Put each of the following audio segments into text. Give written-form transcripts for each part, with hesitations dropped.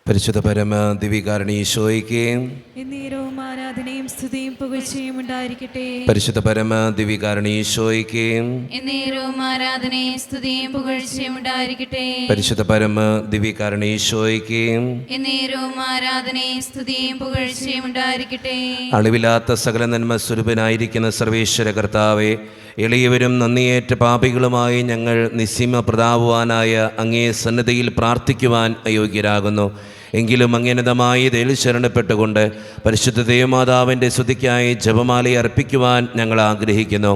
പരിശുദ്ധ പരമ ദിവ്യകാരുണ്യ ഈശോയ്ക്ക് എന്നേരവും ആരാധനയും സ്തുതിയും പുകഴ്ചയും ഉണ്ടായിരിക്കട്ടെ. പരിശുദ്ധ പരമ ദിവ്യകാരുണ്യ ഈശോയ്ക്ക് എന്നേരവും ആരാധനയും സ്തുതിയും പുകഴ്ചയും ഉണ്ടായിരിക്കട്ടെ. പരിശുദ്ധ പരമ ദിവ്യകാരുണ്യ ഈശോയ്ക്ക് എന്നേരവും ആരാധനയും സ്തുതിയും പുകഴ്ചയും ഉണ്ടായിരിക്കട്ടെ. അളിവില്ലാത്ത സകല നന്മ സ്വരൂപനായിരിക്കുന്ന സർവേശ്വര കർത്താവെ, എളിയവരും നന്ദിയേറ്റ പാപികളുമായി ഞങ്ങൾ നിസ്സീമ പ്രതാപവാനായ അങ്ങേ സന്നിധിയിൽ പ്രാർത്ഥിക്കുവാൻ അയോഗ്യരാകുന്നു. എങ്കിലും അങ്ങനതമായി ഇതിൽ ശരണപ്പെട്ടുകൊണ്ട് പരിശുദ്ധ ദേവമാതാവിൻ്റെ സ്തുതിക്കായി ജപമാല അർപ്പിക്കുവാൻ ഞങ്ങൾ ആഗ്രഹിക്കുന്നു.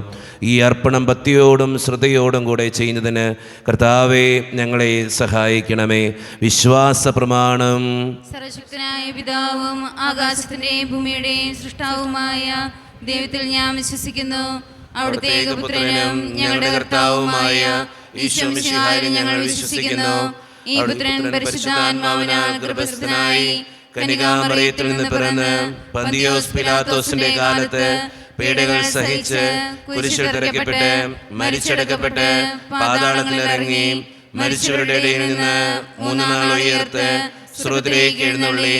ഈ അർപ്പണം ഭക്തിയോടും ശ്രദ്ധയോടും കൂടെ ചെയ്യുന്നതിന് കർത്താവെ ഞങ്ങളെ സഹായിക്കണമേ. വിശ്വാസ പ്രമാണം. സർവശക്തനായ പിതാവും ആകാശത്തിന്റെയും ഭൂമിയുടെയും സൃഷ്ടാവുമായ ദൈവത്തിൽ ഞാൻ വിശ്വസിക്കുന്നു. അവിടുത്തെ ഏകപുത്രനും ഞങ്ങളുടെ കർത്താവുമായ ഈശോ മിശിഹായിലും ഞങ്ങൾ വിശ്വസിക്കുന്നു. ഈ പുത്രൻ പരിശുദ്ധാത്മാവിനാൽ ഗർഭസ്ഥനായി കന്യകാമറിയത്തിൽ നിന്ന് പിറന്ന് പന്തിയോസ് പിലാത്തോസിന്റെ കാലത്ത് പീഡകൾ സഹിച്ച് കുരിശിൽ തറയ്ക്കപ്പെട്ട് മരിച്ചടക്കപ്പെട്ട് പാതാളത്തിൽ ഇറങ്ങി മരിച്ചവരുടെ ഇടയിൽ നിന്ന് 3 നാൾ ഉയർത്ത് സ്വർഗ്ഗത്തിലേക്ക് എഴുന്നള്ളി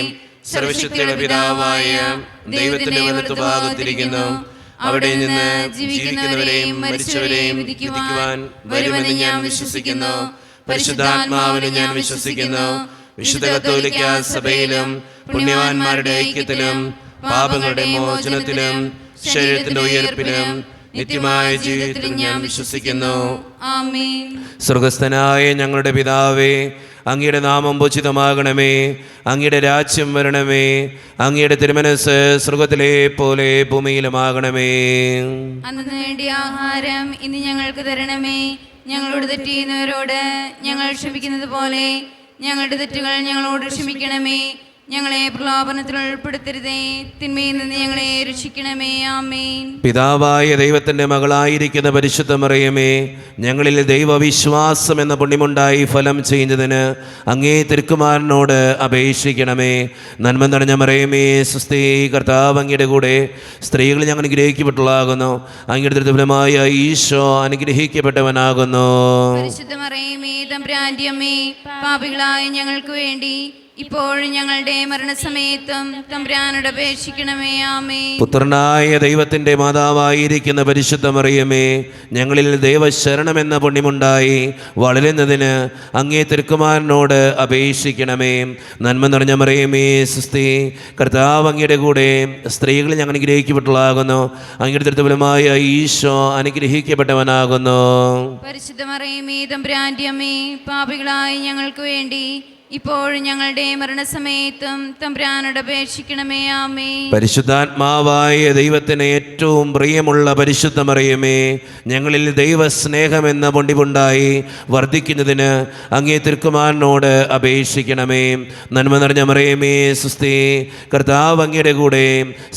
സർവശക്തിയുടെ പിതാവായ ദൈവത്തിന്റെ വലത്തുഭാഗത്തിരിക്കുന്നു. അവിടെ നിന്ന് ജീവിക്കുന്നവരെയും മരിച്ചവരെയും വിധിക്കുവാൻ വരുമെന്ന് ഞാൻ വിശ്വസിക്കുന്നു. പരിശുദ്ധാത്മാവിനെ ഞാൻ വിശ്വസിക്കുന്നു. വിശുദ്ധ കത്തോലിക്ക സഭയിലും പുണ്യവാന്മാരുടെ ഐക്യത്തിലും പാപങ്ങളുടെ മോചനത്തിലും ശരീരത്തിന്റെ ഉയർപ്പിലും നിത്യമായ ജീവിതത്തിൽ ഞാൻ വിശ്വസിക്കുന്നു. ആമേൻ. സ്വർഗസ്ഥനായ ഞങ്ങളുടെ പിതാവേ, അങ്ങയുടെ നാമം പൂജിതമാകണമേ. അങ്ങയുടെ രാജ്യം വരണമേ. അങ്ങയുടെ തിരുമനസ്സ് സ്വർഗത്തിലെ പോലെ ഭൂമിയിലുമാകണമേ. അന്ന് വേണ്ടിയ ആഹാരം ഇന്ന് ഞങ്ങൾക്ക് തരണമേ. ഞങ്ങളോട് തെറ്റ് ചെയ്യുന്നവരോട് ഞങ്ങൾ ക്ഷമിക്കുന്നത് പോലെ ഞങ്ങളുടെ തെറ്റുകൾ ഞങ്ങളോട് ക്ഷമിക്കണമേ. ഞങ്ങളെ പ്രലോഭനത്തിൽ ഉൾപ്പെടുത്തരുതേ, തിന്മയിൽ നിന്ന് ഞങ്ങളെ രക്ഷിക്കണമേ. ആമേൻ. പിതാവായ ദൈവത്തിന്റെ മകളായിരിക്കുന്ന പരിശുദ്ധ മറിയമേ, ഞങ്ങളിൽ ദൈവവിശ്വാസം എന്ന പുണ്യമുണ്ടായി ഫലം ചെയ്യുന്നതിന് അങ്ങേ തിരുക്കുമാരനോട് അപേക്ഷിക്കണമേ. നന്മ നിറഞ്ഞ മറിയമേ, സ്വസ്തി, കർത്താവ് അങ്ങയുടെ കൂടെ സ്ത്രീകൾ ഞങ്ങൾ അനുഗ്രഹിക്കപ്പെട്ടുള്ളാകുന്നു. അങ്ങയുടെ ദുർബലമായ ഈശോ അനുഗ്രഹിക്കപ്പെട്ടവനാകുന്നു. പരിശുദ്ധ മറിയമേ, തമ്പുരാന്റെ അമ്മേ, പാപികളായ ഞങ്ങൾക്ക് വേണ്ടി ഇപ്പോഴും ഞങ്ങളുടെ മരണസമയത്തും തമ്പുരാനോട് അപേക്ഷിക്കണമേ. ആമേൻ. പുത്രനായ ദൈവത്തിന്റെ മാതാവായിരിക്കുന്ന പരിശുദ്ധ മറിയമേ, ഞങ്ങളിൽ ദൈവശരണമെന്ന പുണ്യമുണ്ടായി വളരുന്നതിന് അങ്ങേ തിരുക്കുമാരനോട് അപേക്ഷിക്കണമേ. നന്മ നിറഞ്ഞ മറിയമേ, സ്വസ്തി, കർത്താവ് അങ്ങയുടെ കൂടെ സ്ത്രീകൾ ഞങ്ങൾ അനുഗ്രഹിക്കപ്പെട്ടുള്ളാകുന്നു. അങ്ങയുടെ ദുർബലമായ ഈശോ അനുഗ്രഹിക്കപ്പെട്ടവനാകുന്നു. പരിശുദ്ധ മറിയമേ, തമ്പുരാന്റെ അമ്മേ, പാപികളായ ഞങ്ങൾക്ക് വേണ്ടി ഇപ്പോഴും ഞങ്ങളുടെ മരണസമയത്തും തമ്പുരാനോട് അപേക്ഷിക്കണമേ. ആമേൻ. പരിശുദ്ധാത്മാവായ ദൈവത്തിന് ഏറ്റവും പ്രിയമുള്ള പരിശുദ്ധ മറിയമേ, ഞങ്ങളിൽ ദൈവസ്നേഹമെന്ന പൊണ്ടിമുണ്ടായി വർദ്ധിക്കുന്നതിന് അങ്ങേ തിരുക്കുമാരനോട് അപേക്ഷിക്കണമേ. നന്മ നിറഞ്ഞ മറിയമേ, സ്വസ്തി, കർത്താവ് അങ്ങയുടെ കൂടെ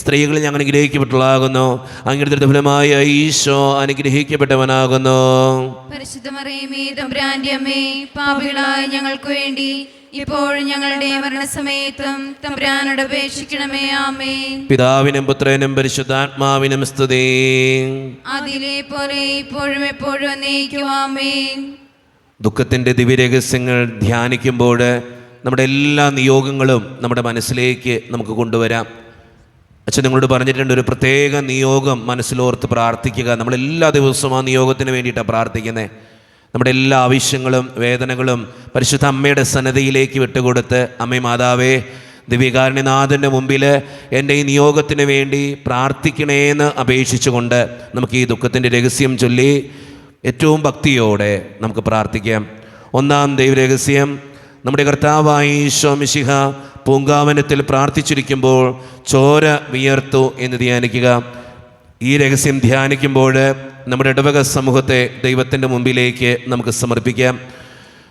സ്ത്രീകൾ ഞങ്ങൾ അനുഗ്രഹിക്കപ്പെട്ടുള്ളാകുന്നു. അങ്ങയുടെ ദുർബലമായ ഈശോ അനുഗ്രഹിക്കപ്പെട്ടവനാകുന്നു. പരിശുദ്ധ മറിയമേ, തമ്പുരാന്റെ അമ്മേ, പാപികളായ ഞങ്ങൾക്ക് വേണ്ടി ഇപ്പോഴും ഞങ്ങളുടെ മരണസമയത്തും തമ്പുരാനോട് അപേക്ഷിക്കണമേ. ആമേൻ. പിതാവിനും പുത്രനും പരിശുദ്ധാത്മാവിനും സ്തുതി. അതിലെ പോലെ ഇപ്പോഴും എപ്പോഴും എന്നേക്കും. ആമേൻ. ദുഃഖത്തിൻ്റെ ദിവ്യരഹസ്യങ്ങൾ ധ്യാനിക്കുമ്പോൾ നമ്മുടെ എല്ലാ നിയോഗങ്ങളും നമ്മുടെ മനസ്സിലേക്ക് നമുക്ക് കൊണ്ടുവരാം. അച്ഛൻ നിങ്ങളോട് പറഞ്ഞിട്ടുണ്ട്, ഒരു പ്രത്യേക നിയോഗം മനസ്സിലോർത്ത് പ്രാർത്ഥിക്കുക. നമ്മളെല്ലാ ദിവസവും ആ നിയോഗത്തിന് വേണ്ടിയിട്ടാണ് പ്രാർത്ഥിക്കുന്നത്. നമ്മുടെ എല്ലാ ആവശ്യങ്ങളും വേദനകളും പരിശുദ്ധ അമ്മയുടെ സന്നിധിയിലേക്ക് വിട്ടുകൊടുത്ത്, അമ്മേ മാതാവേ, ദിവ്യകാരുണ്യനാഥൻ്റെ മുമ്പിൽ എൻ്റെ ഈ നിയോഗത്തിന് വേണ്ടി പ്രാർത്ഥിക്കണേന്ന് അപേക്ഷിച്ചുകൊണ്ട് നമുക്ക് ഈ ദുഃഖത്തിൻ്റെ രഹസ്യം ചൊല്ലി ഏറ്റവും ഭക്തിയോടെ നമുക്ക് പ്രാർത്ഥിക്കാം. ഒന്നാം ദൈവരഹസ്യം, നമ്മുടെ കർത്താവായ ഈശോ മിശിഹ പൂങ്കാവനത്തിൽ പ്രാർത്ഥിച്ചിരിക്കുമ്പോൾ ചോര വിയർത്തു എന്ന് ധ്യാനിക്കുക. ഈ രഹസ്യം ധ്യാനിക്കുമ്പോൾ നമ്മുടെ ഇടവക സമൂഹത്തെ ദൈവത്തിൻ്റെ മുമ്പിലേക്ക് നമുക്ക് സമർപ്പിക്കാം.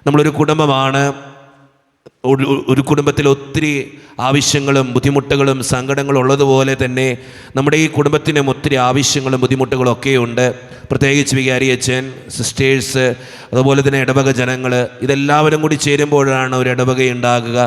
നമ്മളൊരു കുടുംബമാണ്. ഒരു കുടുംബത്തിൽ ഒത്തിരി ആവശ്യങ്ങളും ബുദ്ധിമുട്ടുകളും സങ്കടങ്ങളും ഉള്ളതുപോലെ തന്നെ നമ്മുടെ ഈ കുടുംബത്തിനും ഒത്തിരി ആവശ്യങ്ങളും ബുദ്ധിമുട്ടുകളും ഒക്കെയുണ്ട്. പ്രത്യേകിച്ച് വികാരിയച്ഛൻ, സിസ്റ്റേഴ്സ്, അതുപോലെ തന്നെ ഇടവക ജനങ്ങൾ, ഇതെല്ലാവരും കൂടി ചേരുമ്പോഴാണ് ഒരു ഇടവകയുണ്ടാകുക.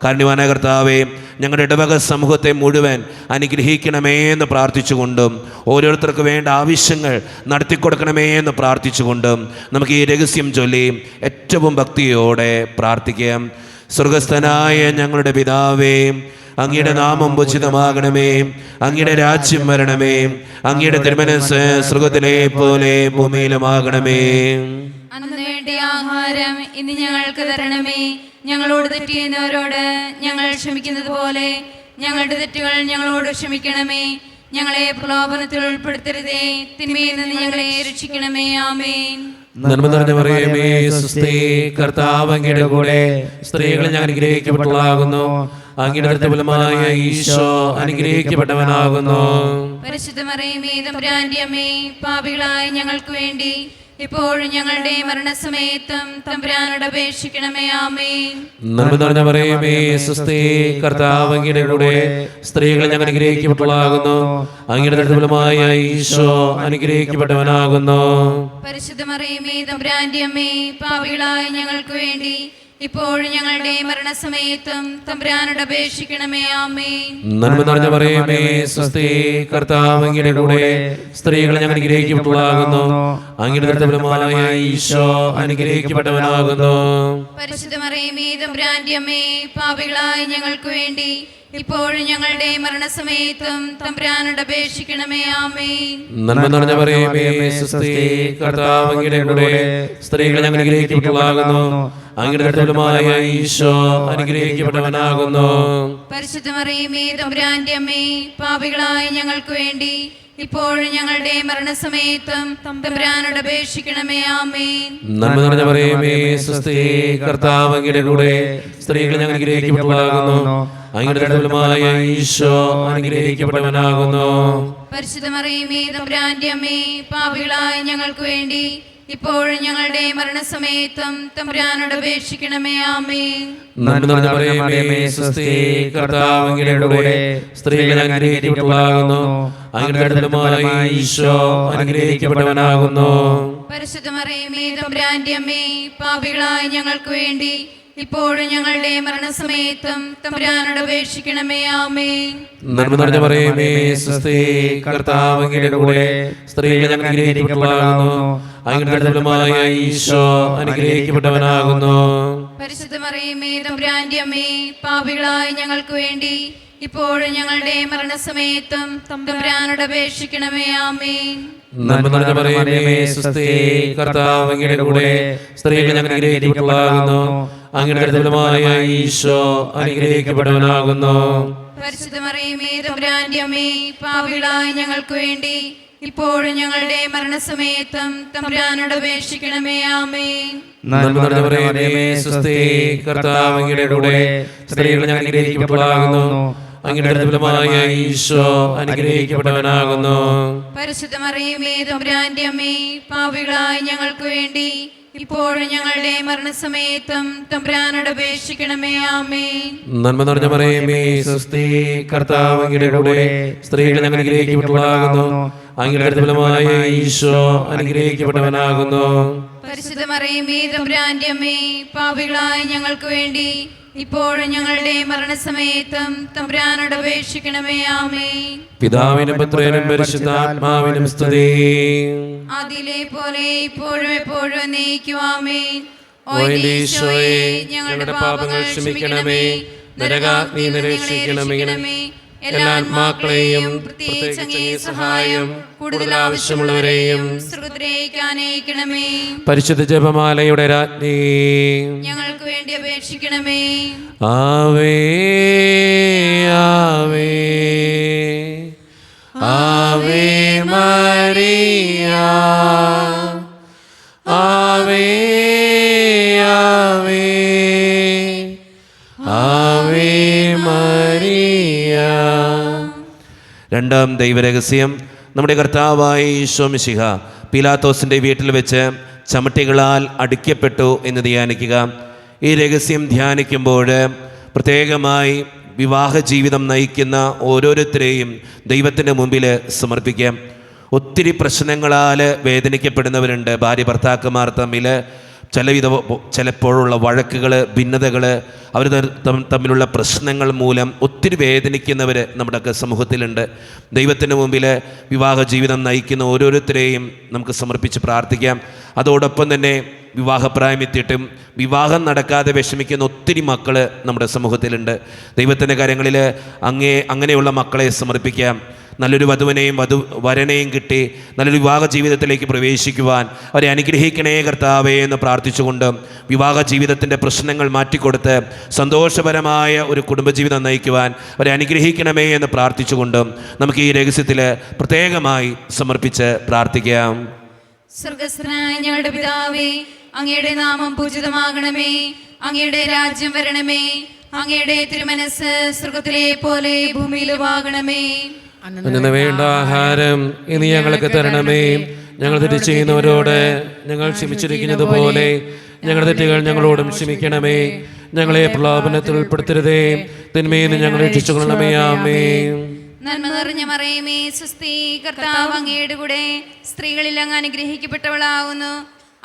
കാരുണ്യവാനായ കർത്താവേ, ഞങ്ങളുടെ ഇടവക സമൂഹത്തെ മുഴുവൻ അനുഗ്രഹിക്കണമേ എന്ന് പ്രാർത്ഥിച്ചുകൊണ്ടും ഓരോരുത്തർക്ക് വേണ്ട ആവശ്യങ്ങൾ നടത്തിക്കൊടുക്കണമേ എന്ന് പ്രാർത്ഥിച്ചുകൊണ്ടും നമുക്ക് ഈ രഹസ്യം ചൊല്ലി ഏറ്റവും ഭക്തിയോടെ പ്രാർത്ഥിക്കാം. സ്വർഗസ്ഥനായ ഞങ്ങളുടെ പിതാവേ, അങ്ങയുടെ നാമം ഉചിതമാകണമേ, അങ്ങയുടെ രാജ്യം വരണമേ, അങ്ങയുടെ തിരുമനസ്സ് സ്വർഗത്തിലെ പോലെ ഭൂമിയിലുമാകണമേ. അന്ന് വേണ്ടിയ ആഹാരം ഇന്ന് ഞങ്ങൾക്ക് തരണമേ. ഞങ്ങളോട് തെറ്റ് ചെയ്യുന്നവരോട് ഞങ്ങൾ ക്ഷമിക്കുന്നത് പോലെ ഞങ്ങളുടെ തെറ്റുകൾ ഞങ്ങളോട് ക്ഷമിക്കണമേ. ഞങ്ങളെ പ്രലോഭനത്തിൽ ഉൾപ്പെടുത്തരുതേ, തിന്മയിൽ നിന്ന് ഞങ്ങളെ രക്ഷിക്കണമേ. ആമേൻ. നന്മ നിറഞ്ഞ മറിയമേ, സ്വസ്തി, കർത്താവ് അങ്ങയുടെ കൂടെ സ്ത്രീകളിൽ ഞാൻ അനുഗ്രഹിക്കപ്പെട്ടവളാകുന്നു. അങ്ങയുടെ ഫലമായ ഈശോ അനുഗ്രഹിക്കപ്പെട്ടവനാകുന്നു. പരിശുദ്ധ മറിയമേ, തമ്പുരാന്റെ അമ്മേ, പാപികളായ ഞങ്ങൾക്ക് വേണ്ടി ഇപ്പോഴും ഞങ്ങളുടെ മരണസമയത്തും തമ്പുരാനോട് അപേക്ഷിക്കണമേ. ആമേൻ. നന്മ നിറഞ്ഞ മറിയമേ, സ്വസ്തി, കർത്താവ് അങ്ങയുടെ കൂടെ സ്ത്രീകളിൽ ഞാൻ അനുഗ്രഹിക്കപ്പെട്ടവളാകുന്നു. അങ്ങയുടെ ഫലമായ ഈശോ അനുഗ്രഹിക്കപ്പെട്ടവനാകുന്നു. പരിശുദ്ധ മറിയമേ, തമ്പുരാന്റെ അമ്മേ, പാപികളായ ഞങ്ങൾക്ക് വേണ്ടി ഇപ്പോഴും ഞങ്ങളുടെ മരണസമയത്തും തമ്പുരാനോട് അപേക്ഷിക്കണമേ. ആമേൻ. നന്മ നിറഞ്ഞ മറിയമേ, സ്വസ്തി, കർത്താവ് അങ്ങയുടെ കൂടെ സ്ത്രീകളെ ഞങ്ങൾ അനുഗ്രഹിക്കപ്പെട്ടവളാകുന്നു. അങ്ങയുടെ ഫലമായ ഈശോ അനുഗ്രഹിക്കപ്പെട്ടവനാകുന്നു. പരിശുദ്ധ മറിയമേ, തമ്പുരാന്റെ അമ്മേ, പാപികളായ ഞങ്ങൾക്ക് വേണ്ടി ഇപ്പോഴും ഞങ്ങളുടെ മരണസമയത്തും തമ്പുരാനോട് അപേക്ഷിക്കണമേ. ആമേൻ. നന്മ നിറഞ്ഞ മറിയമേ, സ്വസ്തി, കർത്താവ് അങ്ങയുടെ കൂടെ സ്ത്രീകളെ ഞങ്ങൾ അനുഗ്രഹിക്കപ്പെട്ടവളാകുന്നു. അങ്ങയുടെ ഫലമായ ഈശോ അനുഗ്രഹിക്കപ്പെട്ടവനാകുന്നു. പരിശുദ്ധ മറിയമേ, തമ്പുരാന്റെ അമ്മേ, പാപികളായ ഞങ്ങൾക്ക് വേണ്ടി ഇപ്പോഴും ഞങ്ങളുടെ മരണസമയത്തും തമ്പുരാനോട് അപേക്ഷിക്കണമേ. ആമേൻ. നന്മ നിറഞ്ഞ മറിയമേ, സ്വസ്തി, കർത്താവ് അങ്ങയുടെ കൂടെ സ്ത്രീകളെ ഞങ്ങൾ അനുഗ്രഹിക്കപ്പെട്ടവളാകുന്നു. അങ്ങയുടെ ഫലമായ ഈശോ അനുഗ്രഹിക്കപ്പെട്ടവനാകുന്നു. പരിശുദ്ധ മറിയമേ, തമ്പുരാന്റെ അമ്മേ, പാപികളായ ഞങ്ങൾക്ക് വേണ്ടി ഇപ്പോഴും ഞങ്ങളുടെ മരണസമയത്തും തമ്പുരാനോട് അപേക്ഷിക്കണമേ. ആമേൻ. നന്മ നിറഞ്ഞ മറിയമേ, സ്വസ്തി, കർത്താവ് അങ്ങയുടെ കൂടെ സ്ത്രീകളെ ഞങ്ങൾ അനുഗ്രഹിക്കപ്പെട്ടവളാകുന്നു. അങ്ങയുടെ ഫലമായ ഈശോ അനുഗ്രഹിക്കപ്പെട്ടവനാകുന്നു. പരിശുദ്ധ മറിയമേ, തമ്പുരാന്റെ അമ്മേ, പാപികളായ ഞങ്ങൾക്ക് വേണ്ടി ഇപ്പോഴും ഞങ്ങളുടെ മരണസമയത്തും തമ്പുരാനോട് അപേക്ഷിക്കണമേ. ആമേൻ. നന്മ നിറഞ്ഞ മറിയമേ, സ്വസ്തി, കർത്താവ് അങ്ങയുടെ കൂടെ സ്ത്രീകളെ ഞങ്ങൾ അനുഗ്രഹിക്കപ്പെട്ടവളാകുന്നു. അങ്ങയുടെ ഫലമായ ഈശോ അനുഗ്രഹിക്കപ്പെട്ടവനാകുന്നു. പരിശുദ്ധ മറിയമേ, തമ്പുരാന്റെ അമ്മേ, പാപികളായ ഞങ്ങൾക്ക് വേണ്ടി ഇപ്പോഴും ഞങ്ങളുടെ മരണസമയത്തും തമ്പുരാനോട് അപേക്ഷിക്കണമേ. ആമേൻ. നന്മ നിറഞ്ഞ മറിയമേ, സ്വസ്തി, കർത്താവ് അങ്ങയുടെ കൂടെ സ്ത്രീകളെ ഞങ്ങൾ അനുഗ്രഹിക്കപ്പെട്ടവളാകുന്നു. അങ്ങയുടെ ഫലമായ ഈശോ അനുഗ്രഹിക്കപ്പെട്ടവനാകുന്നു. പരിശുദ്ധ മറിയമേ, തമ്പുരാന്റെ അമ്മേ, പാപികളായ ഞങ്ങൾക്ക് വേണ്ടി ഇപ്പോഴും ഞങ്ങളുടെ മരണസമയത്തും തമ്പുരാനോട് അപേക്ഷിക്കണമേ. ആമേൻ. നന്മ നിറഞ്ഞ മറിയമേ, സ്വസ്തി, കർത്താവ് അങ്ങയുടെ കൂടെ സ്ത്രീകളെ ഞങ്ങൾ അനുഗ്രഹിക്കപ്പെട്ടവളാകുന്നു. അങ്ങയുടെ ഫലമായ ഈശോ അനുഗ്രഹിക്കപ്പെട്ടവനാകുന്നു. പരിശുദ്ധ മറിയമേ, തമ്പുരാന്റെ അമ്മേ, പാപികളായ ഞങ്ങൾക്ക് വേണ്ടി ഇപ്പോഴും ഞങ്ങളുടെ മരണസമയത്തും തമ്പുരാനോട് അപേക്ഷിക്കണമേ. ആമേൻ. നന്മ നിറഞ്ഞ മറിയമേ, സ്വസ്തി, കർത്താവ് അങ്ങയുടെ കൂടെ സ്ത്രീകളെ ഞങ്ങൾ അനുഗ്രഹിക്കപ്പെട്ടവളാകുന്നു. അങ്ങയുടെ ഫലമായ ഈശോ അനുഗ്രഹിക്കപ്പെട്ടവനാകുന്നു. പരിശുദ്ധ മറിയമേ, തമ്പുരാന്റെ അമ്മേ, പാപികളായ ഞങ്ങൾക്ക് വേണ്ടി ഇപ്പോഴും ഞങ്ങളുടെ മരണസമയത്തും തമ്പുരാനോട് അപേക്ഷിക്കണമേ. ആമേൻ. പിതാവിനും പുത്രനും പരിശുദ്ധാത്മാവിനും സ്തുതി. ആദിയിലെ പോലെ ഇപ്പോഴും എപ്പോഴും എന്നേക്കും. ആമേൻ. ഓ എൻ്റെ ഈശോയെ, ഞങ്ങളുടെ പാപങ്ങൾ ക്ഷമിക്കണമേ, നരകാഗ്നി നിരീക്ഷിക്കണമേ, എല്ലാ ആത്മാക്കളെയും പ്രത്യേകിച്ച് അങ്ങേ സഹായം കൂടുതൽ ആവശ്യമുള്ളവരെയും സ്വർഗ്ഗത്തിലേക്ക് ആനയിക്കണമേ. പരിശുദ്ധ ജപമാലയുടെ രാജ്ഞി, ഞങ്ങൾക്ക് വേണ്ടി അപേക്ഷിക്കണമേ. ആവേ ആവേ ആവേ മരിയ, ആവേ ആവേ ആവേ മരിയ. രണ്ടാം ദൈവരഹസ്യം, നമ്മുടെ കർത്താവായ ഈശോ മിശിഹ പീലാത്തോസിൻ്റെ വീട്ടിൽ വെച്ച് ചമട്ടികളാൽ അടിക്കപ്പെട്ടു എന്ന് ധ്യാനിക്കുക. ഈ രഹസ്യം ധ്യാനിക്കുമ്പോൾ പ്രത്യേകമായി വിവാഹ ജീവിതം നയിക്കുന്ന ഓരോരുത്തരെയും ദൈവത്തിൻ്റെ മുമ്പിൽ സമർപ്പിക്കാം. ഒത്തിരി പ്രശ്നങ്ങളാൽ വേദനിക്കപ്പെടുന്നവരുണ്ട്. ഭാര്യ ഭർത്താക്കന്മാർ തമ്മിൽ ചിലപ്പോഴുള്ള വഴക്കുകൾ, ഭിന്നതകൾ, അവർ തമ്മിലുള്ള പ്രശ്നങ്ങൾ മൂലം ഒത്തിരി വേദനിക്കുന്നവർ നമ്മുടെയൊക്കെ സമൂഹത്തിലുണ്ട്. ദൈവത്തിന് മുമ്പിൽ വിവാഹ ജീവിതം നയിക്കുന്ന ഓരോരുത്തരെയും നമുക്ക് സമർപ്പിച്ച് പ്രാർത്ഥിക്കാം. അതോടൊപ്പം തന്നെ വിവാഹപ്രായമെത്തിയിട്ടും വിവാഹം നടക്കാതെ വിഷമിക്കുന്ന ഒത്തിരി മക്കൾ നമ്മുടെ സമൂഹത്തിലുണ്ട്. ദൈവത്തിൻ്റെ കാര്യങ്ങളിൽ അങ്ങനെയുള്ള മക്കളെ സമർപ്പിക്കാം. നല്ലൊരു വധുവിനെയും വരനെയും കിട്ടി നല്ലൊരു വിവാഹ ജീവിതത്തിലേക്ക് പ്രവേശിക്കുവാൻ അവരെ അനുഗ്രഹിക്കണേ കർത്താവേ എന്ന് പ്രാർത്ഥിച്ചുകൊണ്ട് വിവാഹ ജീവിതത്തിൻ്റെ പ്രശ്നങ്ങൾ മാറ്റിക്കൊടുത്ത് സന്തോഷപരമായ ഒരു കുടുംബജീവിതം നയിക്കുവാൻ അവരെ അനുഗ്രഹിക്കണമേ എന്ന് പ്രാർത്ഥിച്ചുകൊണ്ട് നമുക്ക് ഈ രഹസ്യത്തിൽ പ്രത്യേകമായി സമർപ്പിച്ച് പ്രാർത്ഥിക്കാം. സ്വർഗസ്ഥനായ ഞങ്ങളുടെ പിതാവേ, അങ്ങയുടെ നാമം പൂജിതമാകണമേ, അങ്ങയുടെ രാജ്യം വരണമേ, അങ്ങയുടെ തിരുമനസ് സ്വർഗത്തിലെ പോലെ ഭൂമിയിലുമാകണമേ. അന്നു വേണ്ട ആഹാരം ഇനി ഞങ്ങൾക്ക് തരണമേ. ഞങ്ങൾ തെറ്റ് ചെയ്യുന്നവരോട് ഞങ്ങൾ ക്ഷമിച്ചിരിക്കുന്നത് പോലെ ഞങ്ങളുടെ തെറ്റുകൾ ഞങ്ങളോടും ക്ഷമിക്കണമേ. ഞങ്ങളെ പ്രലോഭനത്തിൽ ഉൾപ്പെടുത്തരുതേ, തിന്മയിൽ ഞങ്ങളെ രക്ഷിച്ചുകൊള്ളണമേ. ആമേൻ. നന്മ നിറഞ്ഞ മറിയമേ, സ്വസ്തി, കർത്താവ് അങ്ങയുടെ കൂടെ സ്ത്രീകളിൽ അങ്ങ് അനുഗ്രഹിക്കപ്പെട്ടവളാവുന്നു.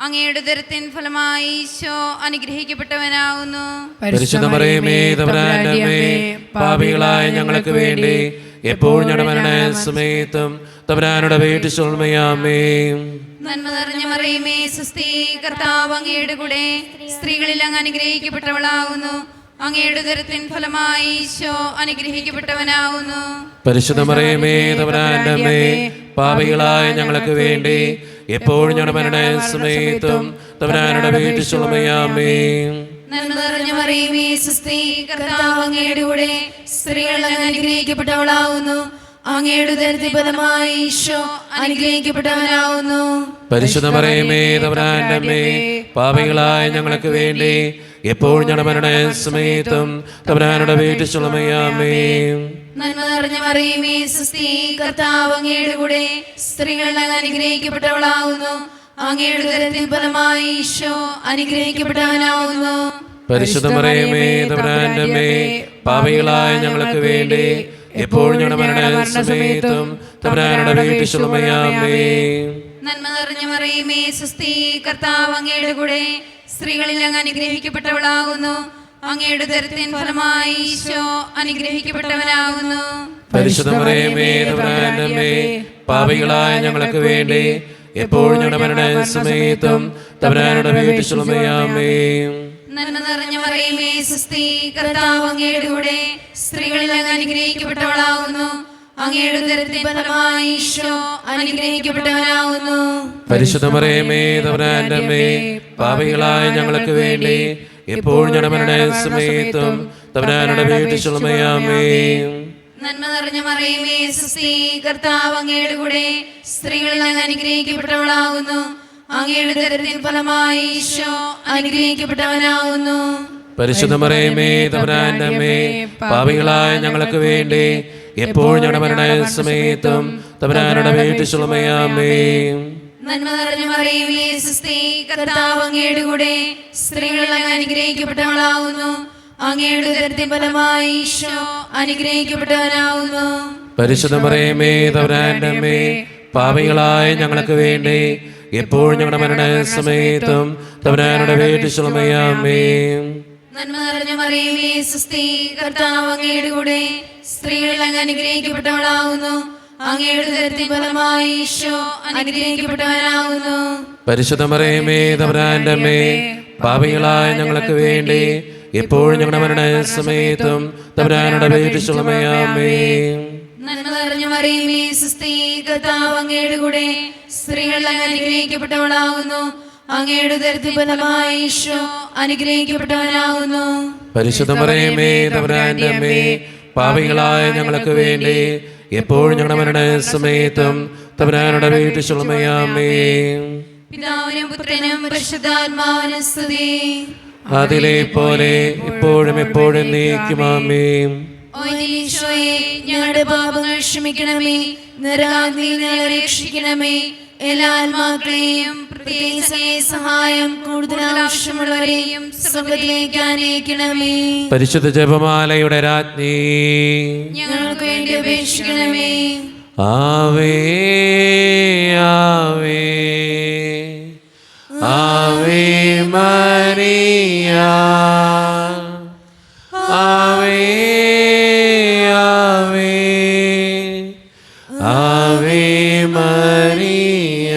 അങ്ങയുടെ ഉദരത്തിൻ ഫലമായി ഈശോ അനുഗ്രഹിക്കപ്പെട്ടവനാവുന്നു. പരിശുദ്ധ മറിയമേ, തമ്പുരാന്റെ അമ്മേ, പാപികളായ ഞങ്ങൾക്ക് വേണ്ടി എപ്പോഴും ഞങ്ങളുടെ മരണസമയത്തും തമ്പുരാനോട് അപേക്ഷിച്ചുകൊള്ളണമേ. ആമേൻ. നന്മ നിറഞ്ഞ മറിയമേ, സ്വസ്തി, കർത്താവ് അങ്ങയുടെ കൂടെ സ്ത്രീകളിൽ അങ്ങ് അനുഗ്രഹിക്കപ്പെട്ടവളാവുന്നു. അങ്ങയുടെ ഉദരത്തിൻ ഫലമായി ഈശോ അനുഗ്രഹിക്കപ്പെട്ടവനാവുന്നു. പരിശുദ്ധ മറിയമേ, തമ്പുരാന്റെ അമ്മേ, പാപികളായ ഞങ്ങൾക്ക് വേണ്ടി എപ്പോഴും ഞങ്ങളുടെ മരണസമയത്തും തമ്പുരാനോട് അപേക്ഷിച്ചുകൊള്ളണമേ. ആമേൻ. നന്മ നിറഞ്ഞ മറിയമേ, സ്വസ്തി, കർത്താവ് അങ്ങയുടെ കൂടെ സ്ത്രീകളിൽ അങ്ങ് അനുഗ്രഹിക്കപ്പെട്ടവളാവുന്നു. അങ്ങയുടെ ഉദരത്തിൻ ഫലമായി ഈശോ അനുഗ്രഹിക്കപ്പെട്ടവനാവുന്നു. പരിശുദ്ധ മറിയമേ, തമ്പുരാന്റെ അമ്മേ, പാപികളായ ഞങ്ങൾക്ക് വേണ്ടി എപ്പോഴും ഞങ്ങളുടെ മരണസമയത്തും തമ്പുരാനോട് അപേക്ഷിച്ചുകൊള്ളണമേ. ആമേൻ. നന്മ നിറഞ്ഞ മറിയമേ, സ്വസ്തി, കർത്താവ് അങ്ങയുടെ കൂടെ സ്ത്രീകളിൽ അങ്ങ് അനുഗ്രഹിക്കപ്പെട്ടവളാവുന്നു. അങ്ങയുടെ ഉദരത്തിൻ ഫലമായി ഈശോ അനുഗ്രഹിക്കപ്പെട്ടവനാവുന്നു. പരിശുദ്ധ മറിയമേ, തമ്പുരാന്റെ അമ്മേ, പാപികളായ ഞങ്ങൾക്ക് വേണ്ടി എപ്പോഴും ഞങ്ങളുടെ മരണസമയത്തും തമ്പുരാനോട് അപേക്ഷിച്ചുകൊള്ളണമേ. ആമേൻ. നന്മ നിറഞ്ഞ മറിയമേ, സ്വസ്തി, കർത്താവ് അങ്ങയുടെ കൂടെ സ്ത്രീകളിൽ അങ്ങ് അനുഗ്രഹിക്കപ്പെട്ടവളാകുന്നു. അങ്ങയുടെ ഉദരത്തിൻ ഫലമായി ഈശോ അനുഗ്രഹിക്കപ്പെട്ടവനാകുന്നു. പരിശുദ്ധ മറിയമേ, തമ്പുരാന്റെ അമ്മേ, പാപികളായ ഞങ്ങൾക്ക് വേണ്ടി എപ്പോഴും ഞങ്ങളുടെ മരണസമയത്തും തമ്പുരാനോട് അപേക്ഷിച്ചുകൊള്ളണമേ. ആമേൻ. നന്മ നിറഞ്ഞ മറിയമേ, സ്വസ്തി, കർത്താവ് അങ്ങയുടെ കൂടെ സ്ത്രീകളിൽ അങ്ങ് അനുഗ്രഹിക്കപ്പെട്ടവളാകുന്നു. അങ്ങയുടെ ഉദരത്തിൻ ഫലമായി ഈശോ അനുഗ്രഹിക്കപ്പെട്ടവനാകുന്നു. പരിശുദ്ധ മറിയമേ, തമ്പുരാന്റെ അമ്മേ, പാപികളായ ഞങ്ങൾക്ക് വേണ്ടി എപ്പോഴും ഞങ്ങളുടെ മരണസമയത്തും തമ്പുരാനോട് അപേക്ഷിച്ചുകൊള്ളണമേ. ആമേൻ. നന്മ നിറഞ്ഞ മറിയമേ, സ്വസ്തി, കർത്താവ് അങ്ങയുടെ കൂടെ സ്ത്രീകളിൽ അങ്ങ് അനുഗ്രഹിക്കപ്പെട്ടവളാകുന്നു. അങ്ങയുടെ ഉദരത്തിൻ ഫലമായി ഈശോ അനുഗ്രഹിക്കപ്പെട്ടവനാകുന്നു. പരിശുദ്ധ മറിയമേ, തമ്പുരാന്റെ അമ്മേ, പാപികളായ ഞങ്ങൾക്ക് വേണ്ടി എപ്പോഴും ഞങ്ങളുടെ മരണസമയത്തും തമ്പുരാനോട് അപേക്ഷിച്ചുകൊള്ളണമേ. ആമേൻ. നന്മ നിറഞ്ഞ മറിയമേ, സ്വസ്തി, കർത്താവ് അങ്ങയുടെ കൂടെ സ്ത്രീകളിൽ അങ്ങ് അനുഗ്രഹിക്കപ്പെട്ടവളാകുന്നു. അങ്ങയുടെ ഉദരത്തിൻ ഫലമായി ഈശോ അനുഗ്രഹിക്കപ്പെട്ടവനാകുന്നു. പരിശുദ്ധ മറിയമേ, തമ്പുരാന്റെ അമ്മേ, പാപികളായ ഞങ്ങൾക്ക് വേണ്ടി എപ്പോഴും ഞങ്ങളുടെ മരണസമയത്തും തമ്പുരാനോട് അപേക്ഷിച്ചുകൊള്ളണമേ. ആമേൻ. നന്മ നിറഞ്ഞ മറിയമേ, സ്വസ്തി, കർത്താവ് അങ്ങയുടെ കൂടെ സ്ത്രീകളിൽ അങ്ങ് അനുഗ്രഹിക്കപ്പെട്ടവളാകുന്നു. അങ്ങയുടെ ഉദരത്തിൻ ഫലമായി ഈശോ അനുഗ്രഹിക്കപ്പെട്ടവനാകുന്നു. പരിശുദ്ധ മറിയമേ, തമ്പുരാന്റെ അമ്മേ, പാപികളായ ഞങ്ങൾക്ക് വേണ്ടി എപ്പോഴും ഞങ്ങളുടെ മരണസമയത്തും തമ്പുരാനോട് അപേക്ഷിച്ചുകൊള്ളണമേ. ആമേൻ. നന്മ നിറഞ്ഞ മറിയമേ, സ്വസ്തി, കർത്താവ് അങ്ങയുടെ കൂടെ സ്ത്രീകളിൽ അങ്ങ് അനുഗ്രഹിക്കപ്പെട്ടവളാകുന്നു. അങ്ങയുടെ ഉദരത്തിൻ ഫലമായി ഈശോ അനുഗ്രഹിക്കപ്പെട്ടവനാകുന്നു. പരിശുദ്ധ മറിയമേ, തമ്പുരാന്റെ അമ്മേ, പാപികളായ ഞങ്ങൾക്ക് വേണ്ടി എപ്പോഴും ഞങ്ങളുടെ മരണസമയത്തും തമ്പുരാനോട് അപേക്ഷിച്ചുകൊള്ളണമേ. ആമേൻ. പിതാവിനും പുത്രനും പരിശുദ്ധാത്മാവിനും സ്തുതി. അതിലെ പോലെ ഇപ്പോഴും എപ്പോഴും എന്നേക്കും. ആമേൻ. ഓ ഈശോയെ, ഞങ്ങളുടെ പാപങ്ങൾ ക്ഷമിക്കണമേ, നരകാഗ്നിയിൽ ഞങ്ങളെ രക്ഷിക്കണമേ. എല്ലാ ആത്മാക്കളെയും പ്രത്യേകിച്ച് സഹായം കൂടുതൽ ആവശ്യമുള്ളവരെയും സ്വർഗ്ഗത്തിലേക്ക് ആനയിക്കണമേ. പരിശുദ്ധ ജപമാലയുടെ രാജ്ഞി, ഞങ്ങൾക്ക് വേണ്ടി അപേക്ഷിക്കണമേ. ആവേ ആവേ ആവേ മരിയ, ആവേ ആവേ ആവേ മരിയ.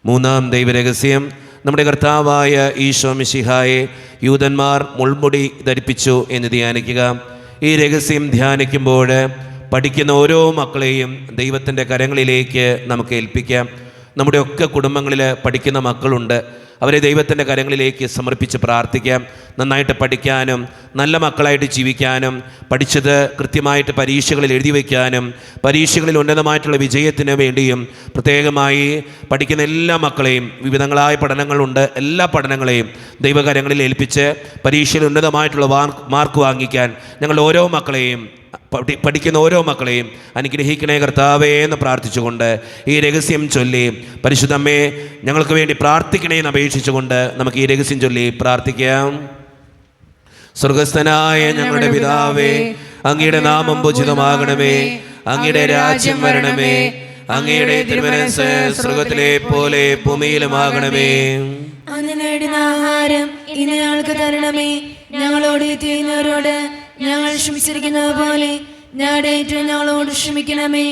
മൂന്നാം ദൈവരഹസ്യം, നമ്മുടെ കർത്താവായ ഈശോ മിശിഹായെ യൂദന്മാർ മുൾമുടി ധരിപ്പിച്ചു എന്ന് ധ്യാനിക്കുക. ഈ രഹസ്യം ധ്യാനിക്കുമ്പോൾ പഠിക്കുന്ന ഓരോ മക്കളെയും ദൈവത്തിൻ്റെ കരങ്ങളിലേക്ക് നമുക്ക് ഏൽപ്പിക്കാം. നമ്മുടെ ഒക്കെ കുടുംബങ്ങളിൽ പഠിക്കുന്ന മക്കളുണ്ട്. അവരെ ദൈവത്തിൻ്റെ കരങ്ങളിലേക്ക് സമർപ്പിച്ച് പ്രാർത്ഥിക്കാം. നന്നായിട്ട് പഠിക്കാനും നല്ല മക്കളായിട്ട് ജീവിക്കാനും പഠിച്ചത് കൃത്യമായിട്ട് പരീക്ഷകളിൽ എഴുതി വയ്ക്കാനും പരീക്ഷകളിൽ ഉന്നതമായിട്ടുള്ള വിജയത്തിന് വേണ്ടിയും പ്രത്യേകമായി പഠിക്കുന്ന എല്ലാ മക്കളെയും, വിവിധങ്ങളായ പഠനങ്ങളുണ്ട്, എല്ലാ പഠനങ്ങളെയും ദൈവകരങ്ങളിൽ ഏൽപ്പിച്ച് പരീക്ഷയിൽ ഉന്നതമായിട്ടുള്ള മാർക്ക് വാങ്ങിക്കാൻ ഞങ്ങൾ ഓരോ മക്കളെയും പഠിക്കുന്ന ഓരോ മക്കളെയും അനുഗ്രഹിക്കണേ കർത്താവേ എന്ന് പ്രാർത്ഥിച്ചുകൊണ്ട് ഈ രഹസ്യം ചൊല്ലി പരിശുദ്ധമ്മേ ഞങ്ങൾക്ക് വേണ്ടി പ്രാർത്ഥിക്കണേ എന്ന് അപേക്ഷിച്ചുകൊണ്ട് നമുക്ക് ഈ രഹസ്യം ചൊല്ലി പ്രാർത്ഥിക്കാം. സ്വർഗസ്ഥനായ ഞങ്ങളുടെ പിതാവേ, അങ്ങയുടെ നാമം പൂജിതമാകണമേ, അങ്ങയുടെ രാജ്യം വരണമേ, അങ്ങയുടെ തിരുമനസ്സ് സ്വർഗത്തിലെ പോലെ ഭൂമിയിലുമാകണമേ. അന്ന് നേടുന്ന ആഹാരം ഇന്ന് ഞങ്ങൾക്ക് തരണമേ. ഞങ്ങളോട് ചെയ്യുന്നവരോട് ഞങ്ങൾ ക്ഷമിച്ചിരിക്കുന്നത് പോലെ ഞങ്ങളുടെ ഏറ്റവും ഞങ്ങളോട് ക്ഷമിക്കണമേ.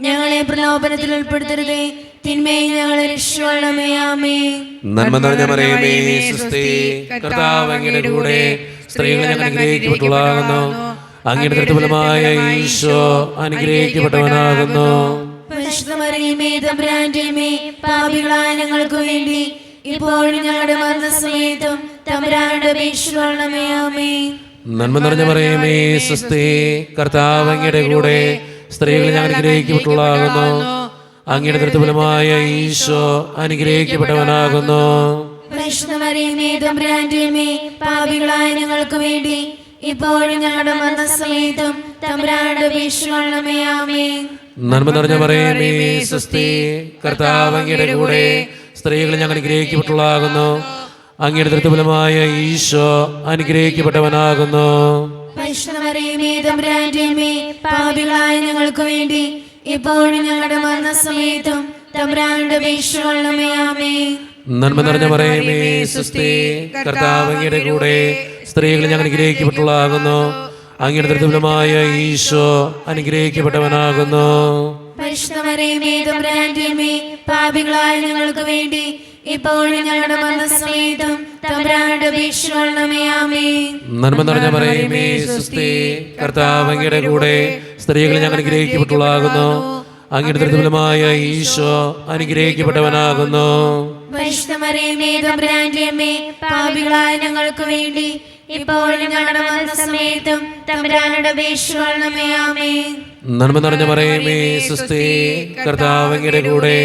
ഞങ്ങളെ പ്രലോഭനത്തിൽ ഉൾപ്പെടുത്തരുതേ, തിന്മയെ ഞങ്ങളെ രക്ഷിക്കണമേ. ആമേൻ. നന്മ നിറഞ്ഞ മറിയമേ, സ്വസ്തി, കർത്താവ് അങ്ങയുടെ കൂടെ സ്ത്രീകളെ ഞങ്ങൾ അനുഗ്രഹിക്കപ്പെട്ടവളാകുന്നു. അങ്ങയുടെ തൃപ്തിഫലമായ ഈശോ അനുഗ്രഹിക്കപ്പെട്ടവനാകുന്നു. പരിശുദ്ധ മറിയമേ, തമ്പുരാന്റെ അമ്മേ, പാപികളായ ഞങ്ങൾക്ക് വേണ്ടി ഇപ്പോഴും ഞങ്ങളുടെ മരണസമയത്തും തമ്പുരാനോട് അപേക്ഷിക്കണമേ. ആമേൻ. നന്മ നിറഞ്ഞ മറിയമേ, സ്വസ്തി, കർത്താവ് അങ്ങയുടെ കൂടെ സ്ത്രീകളെ ഞങ്ങൾ അനുഗ്രഹിക്കപ്പെട്ടവളാകുന്നു. അങ്ങയുടെ തൃപ്തിഫലമായ ഈശോ അനുഗ്രഹിക്കപ്പെട്ടവനാകുന്നു. പരിശുദ്ധ മറിയമേ, തമ്പുരാന്റെ അമ്മേ, പാപികളായ ഞങ്ങൾക്ക് വേണ്ടി ഇപ്പോഴും ഞങ്ങളുടെ മരണസമയത്തും തമ്പുരാനോട് അപേക്ഷിക്കണമേ. ആമേൻ. നന്മ നിറഞ്ഞ മറിയമേ, സ്വസ്തി, കർത്താവ് അങ്ങയുടെ കൂടെ സ്ത്രീകളെ ഞങ്ങൾ അനുഗ്രഹിക്കപ്പെട്ടവളാകുന്നു. അങ്ങയുടെ തൃപ്തിഫലമായ ഈശോ അനുഗ്രഹിക്കപ്പെട്ടവനാകുന്നു. പരിശുദ്ധ മറിയമേ, തമ്പുരാന്റെ അമ്മേ, പാപികളായ ഞങ്ങൾക്ക് വേണ്ടി ഇപ്പോഴും ഞങ്ങളുടെ മരണസമയത്തും തമ്പുരാനോട് അപേക്ഷിക്കണമേ. ആമേൻ. നന്മ നിറഞ്ഞ മറിയമേ, സ്വസ്തി, കർത്താവ് അങ്ങയുടെ കൂടെ സ്ത്രീകളെ ഞങ്ങൾ അനുഗ്രഹിക്കപ്പെട്ടവളാകുന്നു. അങ്ങയുടെ തൃപ്തിഫലമായ ഈശോ അനുഗ്രഹിക്കപ്പെട്ടവനാകുന്നു. പരിശുദ്ധ മറിയമേ, തമ്പുരാന്റെ അമ്മേ, പാപികളായ ഞങ്ങൾക്ക് വേണ്ടി ഇപ്പോഴും ഞങ്ങളുടെ മരണസമയത്തും തമ്പുരാനോട് അപേക്ഷിക്കണമേ. ആമേൻ. നന്മ നിറഞ്ഞ മറിയമേ, സ്വസ്തി, കർത്താവ് അങ്ങയുടെ കൂടെ സ്ത്രീകളെ ഞങ്ങൾ അനുഗ്രഹിക്കപ്പെട്ടവളാകുന്നു. അങ്ങയുടെ തൃപ്തിഫലമായ ഈശോ അനുഗ്രഹിക്കപ്പെട്ടവനാകുന്നു. പരിശുദ്ധ മറിയമേ, തമ്പുരാന്റെ അമ്മേ, പാപികളായ ഞങ്ങൾക്ക് വേണ്ടി ഇപ്പോഴും ഞങ്ങളുടെ മരണസമയത്തും തമ്പുരാനോട് അപേക്ഷിക്കണമേ. ആമേൻ. നന്മ നിറഞ്ഞ മറിയമേ, സ്വസ്തി, കർത്താവ് അങ്ങയുടെ കൂടെ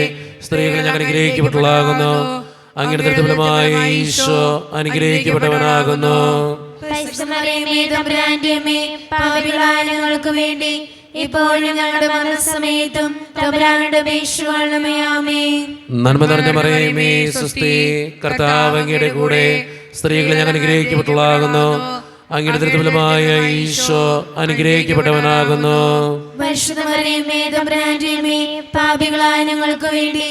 സ്ത്രീകളെ ഞങ്ങൾ അനുഗ്രഹിക്കപ്പെട്ടവളാകുന്നു. അങ്ങയുടെ തൃപ്തിഫലമായ ഈശോ അനുഗ്രഹിക്കപ്പെട്ടവനാകുന്നു. പരിശുദ്ധ മറിയമേ, തമ്പുരാന്റെ അമ്മേ, പാപികളായ ഞങ്ങൾക്ക് വേണ്ടി ഇപ്പോഴും ഞങ്ങളുടെ മരണസമയത്തും തമ്പുരാനോട് അപേക്ഷിക്കണമേ. ആമേൻ. നന്മ നിറഞ്ഞ മറിയമേ, സ്വസ്തി, കർത്താവ് അങ്ങയുടെ കൂടെ സ്ത്രീകളെ ഞങ്ങൾ അനുഗ്രഹിക്കപ്പെട്ടവളാകുന്നു. അങ്ങയുടെ തൃപ്തിഫലമായ ഈശോ അനുഗ്രഹിക്കപ്പെട്ടവനാകുന്നു. പരിശുദ്ധ മറിയമേ, തമ്പുരാന്റെ അമ്മേ, പാപികളായ ഞങ്ങൾക്ക് വേണ്ടി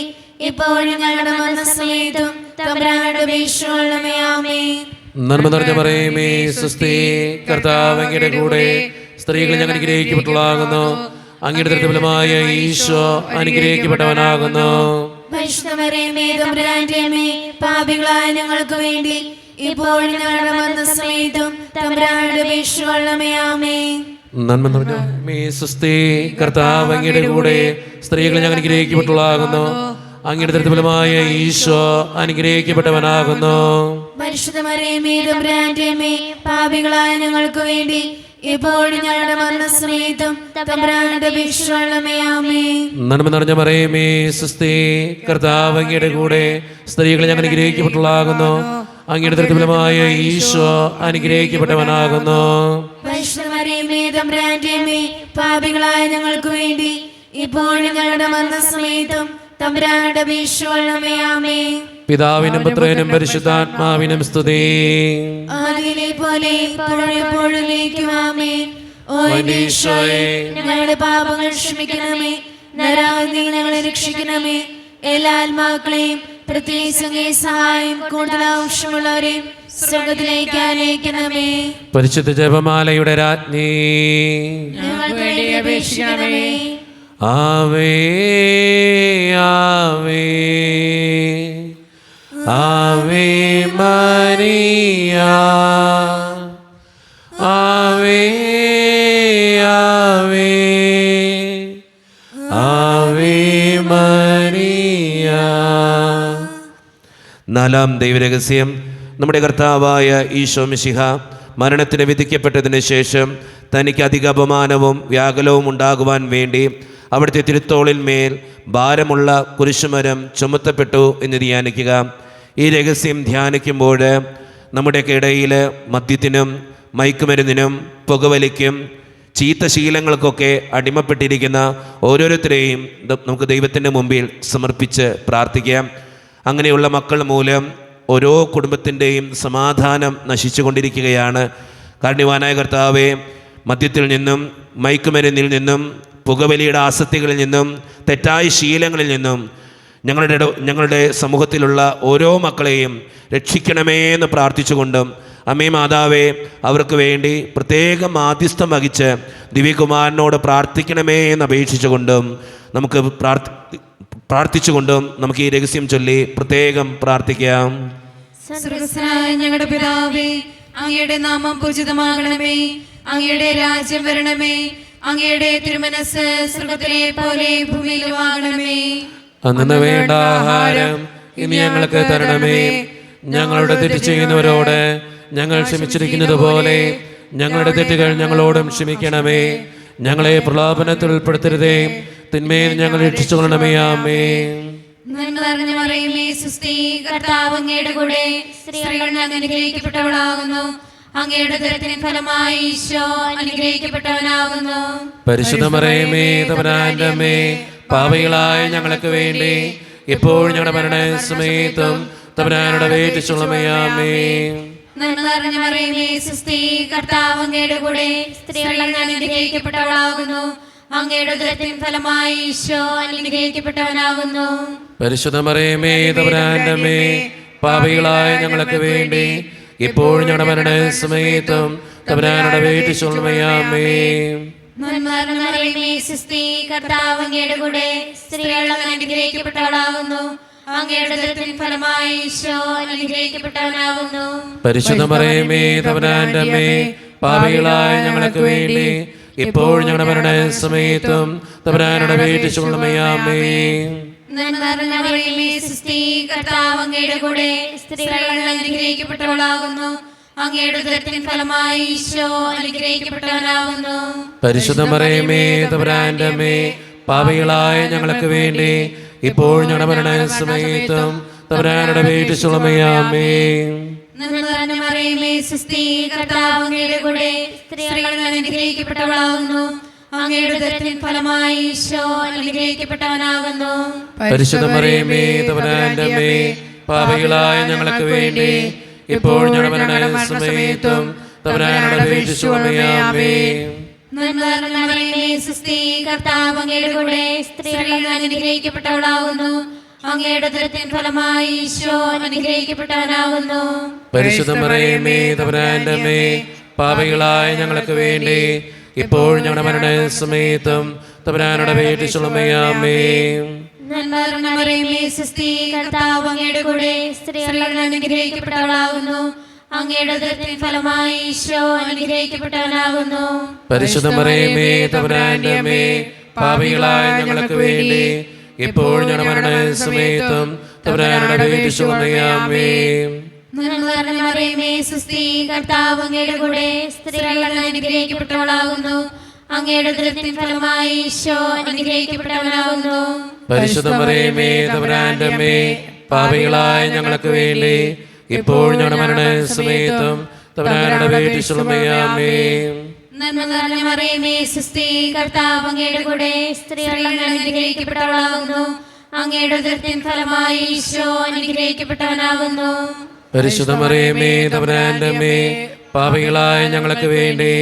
ഇപ്പോഴും ഞങ്ങളുടെ മരണസമയത്തും തമ്പുരാനോട് അപേക്ഷിക്കണമേ. ആമേൻ. നന്മ നിറഞ്ഞ മറിയമേ, സ്വസ്തി, കർത്താവ് അങ്ങയുടെ കൂടെ സ്ത്രീകളെ ഞങ്ങൾ അനുഗ്രഹിക്കപ്പെട്ടവളാകുന്നു. അങ്ങയുടെ തൃപ്തിഫലമായ ഈശോ അനുഗ്രഹിക്കപ്പെട്ടവനാകുന്നു. പരിശുദ്ധ മറിയമേ, തമ്പുരാന്റെ അമ്മേ, പാപികളായ ഞങ്ങൾക്ക് വേണ്ടി ഇപ്പോഴും ഞങ്ങളുടെ മരണസമയത്തും തമ്പുരാനോട് അപേക്ഷിക്കണമേ. ആമേൻ. നന്മ നിറഞ്ഞ മറിയമേ, സ്വസ്തി, കർത്താവ് അങ്ങയുടെ കൂടെ സ്ത്രീകളെ ഞങ്ങൾ അനുഗ്രഹിക്കപ്പെട്ടവളാകുന്നു. അങ്ങയുടെ തൃപ്തിഫലമായ ഈശോ അനുഗ്രഹിക്കപ്പെട്ടവനാകുന്നു. പരിശുദ്ധ മറിയമേ, തമ്പുരാന്റെ അമ്മേ, പാപികളായ ഞങ്ങൾക്ക് വേണ്ടി ഇപ്പോഴും ഞങ്ങളുടെ മരണസമയത്തും തമ്പുരാനോട് അപേക്ഷിക്കണമേ. ആമേൻ. നന്മ നിറഞ്ഞ മറിയമേ, സ്വസ്തി, കർത്താവ് അങ്ങയുടെ കൂടെ സ്ത്രീകളെ ഞങ്ങൾ അനുഗ്രഹിക്കപ്പെട്ടവളാകുന്നു. അങ്ങയുടെ തൃപ്തിഫലമായ ഈശോ അനുഗ്രഹിക്കപ്പെട്ടവനാകുന്നു. പരിശുദ്ധ മറിയമേ, തമ്പുരാന്റെ അമ്മേ, പാപികളായ ഞങ്ങൾക്ക് വേണ്ടി ഇപ്പോഴും ഞങ്ങളുടെ മരണസമയത്തും തമ്പുരാനോട് അപേക്ഷിക്കണമേ. ആമേൻ. പിതാവിനും പുത്രനും പരിശുദ്ധാത്മാവിനും സ്തുതി. ആദിയിലെ പോലെ ഇപ്പോഴും എപ്പോഴും ആമേൻ. ഓ എന്റെ ഈശോയെ, ഞങ്ങളുടെ പാപങ്ങൾ ക്ഷമിക്കണമേ. നരകാഗ്നിയിൽ ഞങ്ങളെ രക്ഷിക്കണമേ. എല്ലാ ആത്മാക്കളെയും പ്രത്യേകിച്ച് അങ്ങേ സഹായം കൂടുതൽ ആവശ്യമുള്ളവരെയും സ്വർഗത്തിലേക്ക് അനയിക്കണമേ. പരിശുദ്ധ ജപമാലയുടെ രാജ്ഞി, ഞങ്ങൾക്ക് വേണ്ടി അപേക്ഷിക്കണമേ. ആവേ ആവേ ആവേ മരിയ, ആവേ ആവേ ആവേ മരിയ. നാലാം ദൈവരഹസ്യം, നമ്മുടെ കർത്താവായ ഈശോ മിശിഹ മരണത്തിന് വിധിക്കപ്പെട്ടതിന് ശേഷം തനിക്ക് അധിക അപമാനവും വ്യാകുലവും ഉണ്ടാകുവാൻ വേണ്ടി അവിടുത്തെ തിരുത്തോളിന്മേൽ ഭാരമുള്ള കുരിശുമരം ചുമത്തപ്പെട്ടു എന്ന് ധ്യാനിക്കുക. ഈ രഹസ്യം ധ്യാനിക്കുമ്പോൾ നമ്മുടെയൊക്കെ ഇടയിൽ മദ്യത്തിനും മയക്കുമരുന്നിനും പുകവലിക്കും ചീത്ത ശീലങ്ങൾക്കൊക്കെ അടിമപ്പെട്ടിരിക്കുന്ന ഓരോരുത്തരെയും നമുക്ക് ദൈവത്തിൻ്റെ മുമ്പിൽ സമർപ്പിച്ച് പ്രാർത്ഥിക്കാം. അങ്ങനെയുള്ള മക്കൾ മൂലം ഓരോ കുടുംബത്തിൻ്റെയും സമാധാനം നശിച്ചുകൊണ്ടിരിക്കുകയാണ്. കാരുണ്യവാനായ കർത്താവേ, മദ്യത്തിൽ നിന്നും മയക്കുമരുന്നിൽ നിന്നും പുകവലിയുടെ ആസക്തികളിൽ നിന്നും തെറ്റായ ശീലങ്ങളിൽ നിന്നും ഞങ്ങളുടെ സമൂഹത്തിലുള്ള ഓരോ മക്കളെയും രക്ഷിക്കണമേ എന്ന് പ്രാർത്ഥിച്ചുകൊണ്ടും, അമ്മേ മാതാവേ, അവർക്ക് വേണ്ടി പ്രത്യേകം മാധ്യസ്ഥം വഹിച്ച് ദിവ്യകുമാരനോട് പ്രാർത്ഥിക്കണമേ എന്ന് അപേക്ഷിച്ചുകൊണ്ടും നമുക്ക് പ്രാർത്ഥിച്ചുകൊണ്ടും നമുക്ക് ഈ രഹസ്യം ചൊല്ലി പ്രത്യേകം പ്രാർത്ഥിക്കാം. സ്വർഗ്ഗസ്ഥനായ ഞങ്ങളുടെ പിതാവേ, അങ്ങയുടെ നാമം പൂജിതമാകണമേ. അങ്ങയുടെ രാജ്യം വരണമേ. അങ്ങയുടെ തിരുമനസ്സ് സ്വർഗ്ഗത്തിലെ പോലെ ഭൂമിയിലുമാകണമേ. അന്ന് വേണ്ട ആഹാരം ഇനി ഞങ്ങൾക്ക് തരണമേ. ഞങ്ങളുടെ തെറ്റ് ചെയ്യുന്നവരോട് ഞങ്ങൾ ക്ഷമിച്ചിരിക്കുന്നത് പോലെ ഞങ്ങളുടെ തെറ്റുകൾ ഞങ്ങളോടും ക്ഷമിക്കണമേ. ഞങ്ങളെ പ്രലോഭനത്തിൽ ഉൾപ്പെടുത്തരുതേ, തിന്മയിൽ ഞങ്ങൾ രക്ഷിച്ചുകൊള്ളണമേ. ആമേൻ. നന്മ നിറഞ്ഞ മറിയമേ, സുസ്തി, കർത്താവ് അങ്ങയുടെ കൂടെ, സ്ത്രീകൾ അങ്ങ് അനുഗ്രഹിക്കപ്പെട്ടവളാകുന്നു. അങ്ങയുടെ ഉദരത്തിൻ ഫലമായി ഈശോ അനുഗ്രഹിക്കപ്പെട്ടവനാകുന്നു. പരിശുദ്ധ മറിയമേ, തമ്പുരാന്റെ അമ്മേ, പാപികളായ ഞങ്ങൾക്ക് വേണ്ടി ഇപ്പോൾ ഞങ്ങളുടെ മരണസമയത്തും തമ്പുരാനോട് അപേക്ഷിച്ചുകൊള്ളണമേ. ആമേൻ. നന്മ നിറഞ്ഞ മറിയമേ, സുസ്തി, കർത്താവ് അങ്ങയുടെ കൂടെ, സ്ത്രീകൾ അങ്ങ് അനുഗ്രഹിക്കപ്പെട്ടവളാകുന്നു. അങ്ങയുടെ ഉദരത്തിൻ ഫലമായി ഈശോ അനുഗ്രഹിക്കപ്പെട്ടവനാകുന്നു. പരിശുദ്ധ മറിയമേ, തമ്പുരാന്റെ അമ്മേ, പാപികളായ ഞങ്ങൾക്ക് വേണ്ടി ഇപ്പോൾ ഞങ്ങളുടെ മരണസമയത്തും തമ്പുരാനോട് അപേക്ഷിച്ചുകൊള്ളണമേ. ആമേൻ. നന്മ നിറഞ്ഞ മറിയമേ, സുസ്തി, കർത്താവ് അങ്ങയുടെ കൂടെ, സ്ത്രീകൾ അങ്ങ് അനുഗ്രഹിക്കപ്പെട്ടവളാകുന്നു. അങ്ങയുടെ ഉദരത്തിൻ ഫലമായി ഈശോ അനുഗ്രഹിക്കപ്പെട്ടവനാകുന്നു. പരിശുദ്ധ മറിയമേ, തമ്പുരാന്റെ അമ്മേ, പാപികളായ ഞങ്ങൾക്ക് വേണ്ടി ഇപ്പോൾ ഞങ്ങളുടെ മരണസമയത്തും തമ്പുരാനോട് അപേക്ഷിച്ചുകൊള്ളണമേ. ആമേൻ. നന്മ നിറഞ്ഞ മറിയമേ, സുസ്തി, കർത്താവ് അങ്ങയുടെ കൂടെ, സ്ത്രീകൾ അങ്ങ് അനുഗ്രഹിക്കപ്പെട്ടവളാകുന്നു. അങ്ങയുടെ ഉദരത്തിൻ ഫലമായി ഈശോ അനുഗ്രഹിക്കപ്പെട്ടവനാകുന്നു. പരിശുദ്ധ മറിയമേ, തമ്പുരാന്റെ അമ്മേ, പാപികളായ ഞങ്ങൾക്ക് വേണ്ടി ഇപ്പോൾ ഞങ്ങളുടെ മരണസമയത്തും തമ്പുരാനോട് അപേക്ഷിച്ചുകൊള്ളണമേ. ആമേൻ. നന്മ നിറഞ്ഞ മറിയമേ, സുസ്തി, കർത്താവ് അങ്ങയുടെ കൂടെ, സ്ത്രീകൾ അങ്ങ് അനുഗ്രഹിക്കപ്പെട്ടവളാകുന്നു. അങ്ങയുടെ ഉദരത്തിൻ ഫലമായി ഈശോ അനുഗ്രഹിക്കപ്പെട്ടവനാകുന്നു. പരിശുദ്ധ മറിയമേ, തമ്പുരാന്റെ അമ്മേ, പാപികളായ ഞങ്ങൾക്ക് വേണ്ടി ഇപ്പോൾ ഞങ്ങളുടെ മരണസമയത്തും തമ്പുരാനോട് അപേക്ഷിച്ചുകൊള്ളണമേ. ആമേൻ. നന്മ നിറഞ്ഞ മറിയമേ, സുസ്തി, കർത്താവ് അങ്ങയുടെ കൂടെ, സ്ത്രീകൾ അങ്ങ് അനുഗ്രഹിക്കപ്പെട്ടവളാകുന്നു. അങ്ങയുടെ ഉദരത്തിൻ ഫലമായി ഈശോ അനുഗ്രഹിക്കപ്പെട്ടവനാകുന്നു. പരിശുദ്ധ മറിയമേ, തമ്പുരാന്റെ അമ്മേ, പാപികളായ ഞങ്ങൾക്ക് വേണ്ടി ഇപ്പോൾ ഞങ്ങളുടെ മരണസമയത്തും തമ്പുരാനോട് അപേക്ഷിച്ചുകൊള്ളണമേ. ആമേൻ. നന്മ നിറഞ്ഞ മറിയമേ, സുസ്തി, കർത്താവ് അങ്ങയുടെ കൂടെ, സ്ത്രീകൾ അങ്ങ് അനുഗ്രഹിക്കപ്പെട്ടവളാകുന്നു. അങ്ങയുടെ ഉദരത്തിൻ ഫലമായി ഈശോ അനുഗ്രഹിക്കപ്പെട്ടവനാകുന്നു. പരിശുദ്ധ മറിയമേ, തമ്പുരാന്റെ അമ്മേ, പാപികളായ ഞങ്ങൾക്ക് വേണ്ടി ഇപ്പോൾ ഞങ്ങളുടെ മരണസമയത്തും തമ്പുരാനോട് അപേക്ഷിച്ചുകൊള്ളണമേ. ആമേൻ. നന്മ നിറഞ്ഞ മറിയമേ, സുസ്തി, കർത്താവ് അങ്ങയുടെ കൂടെ, സ്ത്രീകൾ അങ്ങ് അനുഗ്രഹിക്കപ്പെട്ടവളാകുന്നു. അങ്ങയുടെ ഉദരത്തിൻ ഫലമായി ഈശോ അനുഗ്രഹിക്കപ്പെട്ടവനാകുന്നു. പരിശുദ്ധ മറിയമേ, തമ്പുരാന്റെ അമ്മേ, പാപികളായ ഞങ്ങൾക്ക് വേണ്ടി ഇപ്പോൾ ഞങ്ങളുടെ മരണസമയത്തും തമ്പുരാനോട് അപേക്ഷിച്ചുകൊള്ളണമേ. ആമേൻ. നന്മ നിറഞ്ഞ മറിയമേ, സുസ്തി, കർത്താവ് അങ്ങയുടെ കൂടെ, സ്ത്രീകൾ അങ്ങ് അനുഗ്രഹിക്കപ്പെട്ടവളാകുന്നു. അങ്ങയുടെ ഉദരത്തിൻ ഫലമായി ഈശോ അനുഗ്രഹിക്കപ്പെട്ടവനാകുന്നു. പരിശുദ്ധ മറിയമേ, തമ്പുരാന്റെ അമ്മേ, പാപികളായ ഞങ്ങൾക്ക് വേണ്ടി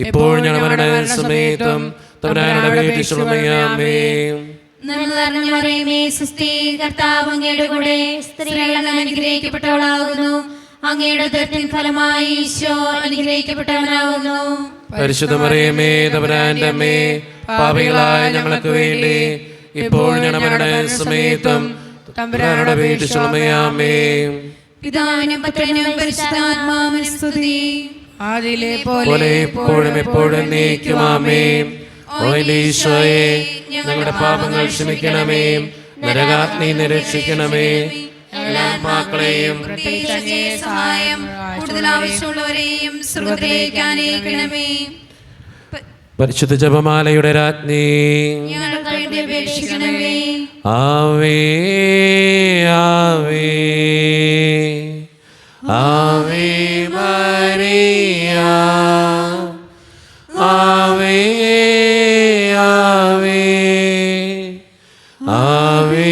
ഇപ്പോൾ ഞങ്ങളുടെ മരണസമയത്തും തമ്പുരാനോട് അപേക്ഷിച്ചുകൊള്ളണമേ. ആമേൻ. നന്മ നിറഞ്ഞ മറിയമേ സുസ്ഥി, കർത്താവ് അങ്ങയുടെ കൂടെ സ്ത്രീകൾ അങ്ങ് അനുഗ്രഹിക്കപ്പെട്ടവളാകുന്നു. അങ്ങയുടെ ഉദരത്തിൻ ഫലമായി ഈശോ അനുഗ്രഹിക്കപ്പെട്ടവനാകുന്നു. പരിശുദ്ധ മറിയമേ തമ്പുരാന്റെ അമ്മേ, പാപികളായ ഞങ്ങൾക്ക് വേണ്ടി ഇപ്പോൾ ഞങ്ങളുടെ സമയത്തും തമ്പുരാനോട് അപേക്ഷിച്ചുകൊള്ളണമേ. പിതാവിനും പുത്രനും പരിശുദ്ധാത്മാവിനും സ്തുതി. ആദിയിലെ പോലെ എപ്പോഴും എപ്പോഴും എന്നേക്കും ആമേൻ. ഓ എൻ്റെ ഈശോയെ, ഞങ്ങളുടെ പാപങ്ങൾ ക്ഷമിക്കണമേ, നരകാഗ്നി നിരക്ഷിക്കണമേ, എല്ലാ ആത്മാക്കളെയും പ്രത്യേകിച്ച് അങ്ങേ സഹായം കൂടുതൽ ആവശ്യമുള്ളവരെയും സ്വർഗ്ഗത്തിലേക്ക് ആനയിക്കണമേ. പരിശുദ്ധ ജപമാലയുടെ രാജ്ഞി ഞങ്ങൾക്ക് വേണ്ടി അപേക്ഷിക്കണമേ. ആവേ ആവേ ആവേ മരിയ, ആവേ ആവേ ആവേ.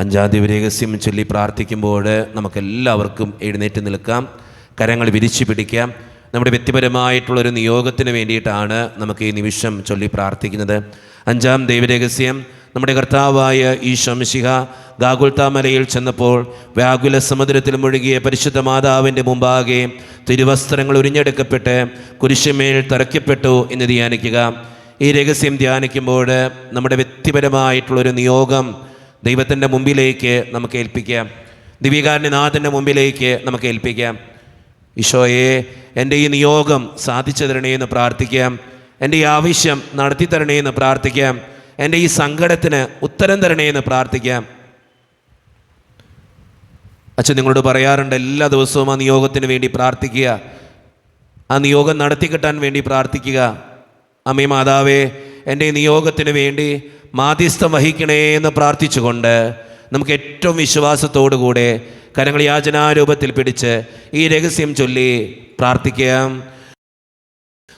അഞ്ചാം ദിവരഹസ്യം ചൊല്ലി പ്രാർത്ഥിക്കുമ്പോൾ നമുക്കെല്ലാവർക്കും എഴുന്നേറ്റ് നിൽക്കാം, കരങ്ങൾ വിരിച്ചു പിടിക്കാം. നമ്മുടെ വ്യക്തിപരമായിട്ടുള്ളൊരു നിയോഗത്തിന് വേണ്ടിയിട്ടാണ് നമുക്ക് ഈ നിമിഷം ചൊല്ലി പ്രാർത്ഥിക്കുന്നത്. അഞ്ചാം ദൈവരഹസ്യം, നമ്മുടെ കർത്താവായ ഈശോ മിശിഹ ഗാഗുൽത്താമലയിൽ ചെന്നപ്പോൾ വ്യാകുല സമുദ്രത്തിൽ മുഴുകിയ പരിശുദ്ധ മാതാവിൻ്റെ മുമ്പാകെ തിരുവസ്ത്രങ്ങൾ ഉരിഞ്ഞെടുക്കപ്പെട്ട് കുരിശുമേൽ തറയ്ക്കപ്പെട്ടു എന്ന് ധ്യാനിക്കുക. ഈ രഹസ്യം ധ്യാനിക്കുമ്പോൾ നമ്മുടെ വ്യക്തിപരമായിട്ടുള്ളൊരു നിയോഗം ദൈവത്തിൻ്റെ മുമ്പിലേക്ക് നമുക്ക് ഏൽപ്പിക്കാം, ദിവ്യകാരുണ്യനാഥൻ്റെ മുമ്പിലേക്ക് നമുക്ക് ഏൽപ്പിക്കാം. ഈശോയെ, എൻ്റെ ഈ നിയോഗം സാധിച്ചു തരണേ എന്ന് പ്രാർത്ഥിക്കാം. എൻ്റെ ഈ ആവശ്യം നടത്തി തരണേ എന്ന് പ്രാർത്ഥിക്കാം. എൻ്റെ ഈ സങ്കടത്തിന് ഉത്തരം തരണേ എന്ന് പ്രാർത്ഥിക്കാം. അച്ഛൻ നിങ്ങളോട് പറയാറുണ്ട്, എല്ലാ ദിവസവും ആ നിയോഗത്തിന് വേണ്ടി പ്രാർത്ഥിക്കുക, ആ നിയോഗം നടത്തി കിട്ടാൻ വേണ്ടി പ്രാർത്ഥിക്കുക. അമ്മേ മാതാവേ, എൻ്റെ ഈ നിയോഗത്തിന് വേണ്ടി മാധ്യസ്ഥം വഹിക്കണേ എന്ന് പ്രാർത്ഥിച്ചുകൊണ്ട് നമുക്ക് ഏറ്റവും വിശ്വാസത്തോടു കൂടെ കരങ്ങൾ യാചനാരൂപത്തിൽ പിടിച്ച് ഈ രഹസ്യം ചൊല്ലി പ്രാർത്ഥിക്കാം.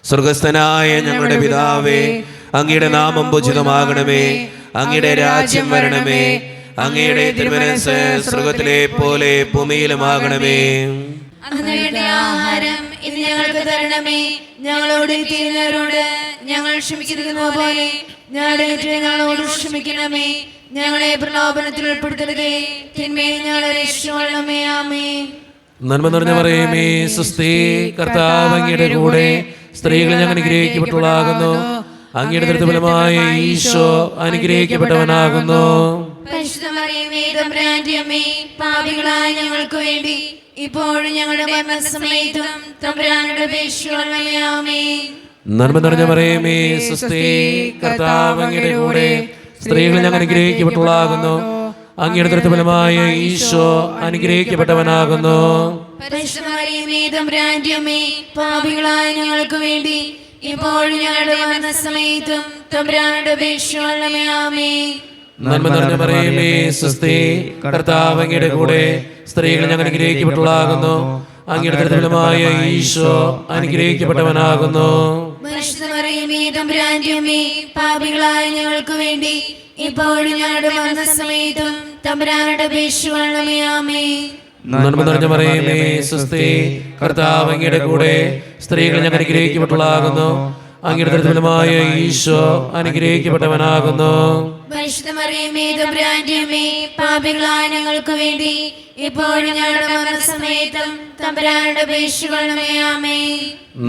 സ്വർഗസ്ഥനായ ഞങ്ങളുടെ പിതാവേ, അങ്ങയുടെ നാമം പൂജിതമാകണമേ, അങ്ങയുടെ രാജ്യം വരണമേ, അങ്ങയുടെ തിരുമനസ്സ് സ്വർഗത്തിലെ പോലെ ഭൂമിയിലുമാകണമേ. അങ്ങയുടെ ആഹാരം ഇന്ന് ഞങ്ങൾക്ക് തരണമേ. ഞങ്ങളോട് ചെയ്യുന്നവരോട് ഞങ്ങൾ ക്ഷമിക്കുന്നത് പോലെ ഞങ്ങളോട് ക്ഷമിക്കണമേ. ഞങ്ങളെ പ്രലോഭനത്തിൽ ഉൾപ്പെടുത്തരുതേ, തിന്മയെ ഞങ്ങളെ രക്ഷിക്കണമേ. ആമേൻ. നന്മ നിറഞ്ഞ മറിയമേ സുസ്ഥി, കർത്താവ് അങ്ങയുടെ കൂടെ സ്ത്രീകൾ ഞങ്ങൾ അനുഗ്രഹിക്കപ്പെട്ടവളാകുന്നു. അങ്ങയുടെ ദൃഢഫലമായ ഈശോ അനുഗ്രഹിക്കപ്പെട്ടവനാകുന്നു. പരിശുദ്ധ മറിയമേ തമ്പുരാന്റെ അമ്മേ, പാപികളായ ഞങ്ങൾക്ക് വേണ്ടി ഇപ്പോഴും ഞങ്ങളുടെ മരണസമയത്തും തമ്പുരാനോട് അപേക്ഷിക്കണമേ. ആമേൻ. നന്മ നിറഞ്ഞ മറിയമേ സുസ്ഥി, കർത്താവ് അങ്ങയുടെ കൂടെ സ്ത്രീകൾ ഞങ്ങൾ അനുഗ്രഹിക്കപ്പെട്ടവളാകുന്നു. അങ്ങയുടെ ദൃഢഫലമായ ഈശോ അനുഗ്രഹിക്കപ്പെട്ടവനാകുന്നു. പരിശുദ്ധ മറിയമേ തമ്പുരാന്റെ അമ്മേ, പാപികളായ ഞങ്ങൾക്ക് വേണ്ടി ഇപ്പോഴും ഞങ്ങളുടെ മരണസമയത്തും തമ്പുരാനോട് അപേക്ഷിക്കണമേ. ആമേൻ. നന്മ നിറഞ്ഞ മറിയമേ സുസ്ഥി, കർത്താവ് അങ്ങയുടെ കൂടെ സ്ത്രീകൾ ഞങ്ങൾ അനുഗ്രഹിക്കപ്പെട്ടവളാകുന്നു. അങ്ങയുടെ ദൃഢഫലമായ ഈശോ അനുഗ്രഹിക്കപ്പെട്ടവനാകുന്നു. പരിശുദ്ധ മറിയമേ തമ്പുരാന്റെ അമ്മേ, പാപികളായ ഞങ്ങൾക്ക് വേണ്ടി ഇപ്പോഴും ഞങ്ങളുടെ മരണസമയത്തും തമ്പുരാനോട് അപേക്ഷിക്കണമേ. ആമേൻ. നന്മ നിറഞ്ഞ മറിയമേ സുസ്ഥി, കർത്താവ് അങ്ങയുടെ കൂടെ സ്ത്രീകൾ ഞങ്ങൾ അനുഗ്രഹിക്കപ്പെട്ടവളാകുന്നു. അങ്ങയുടെ ദൃഢഫലമായ ഈശോ അനുഗ്രഹിക്കപ്പെട്ടവനാകുന്നു. പരിശുദ്ധ മറിയമേ തമ്പുരാന്റെ അമ്മേ, പാപികളായ ഞങ്ങൾക്ക് വേണ്ടി ഇപ്പോഴും ഞങ്ങളുടെ മരണസമയത്തും തമ്പുരാനോട് അപേക്ഷിക്കണമേ. ആമേൻ.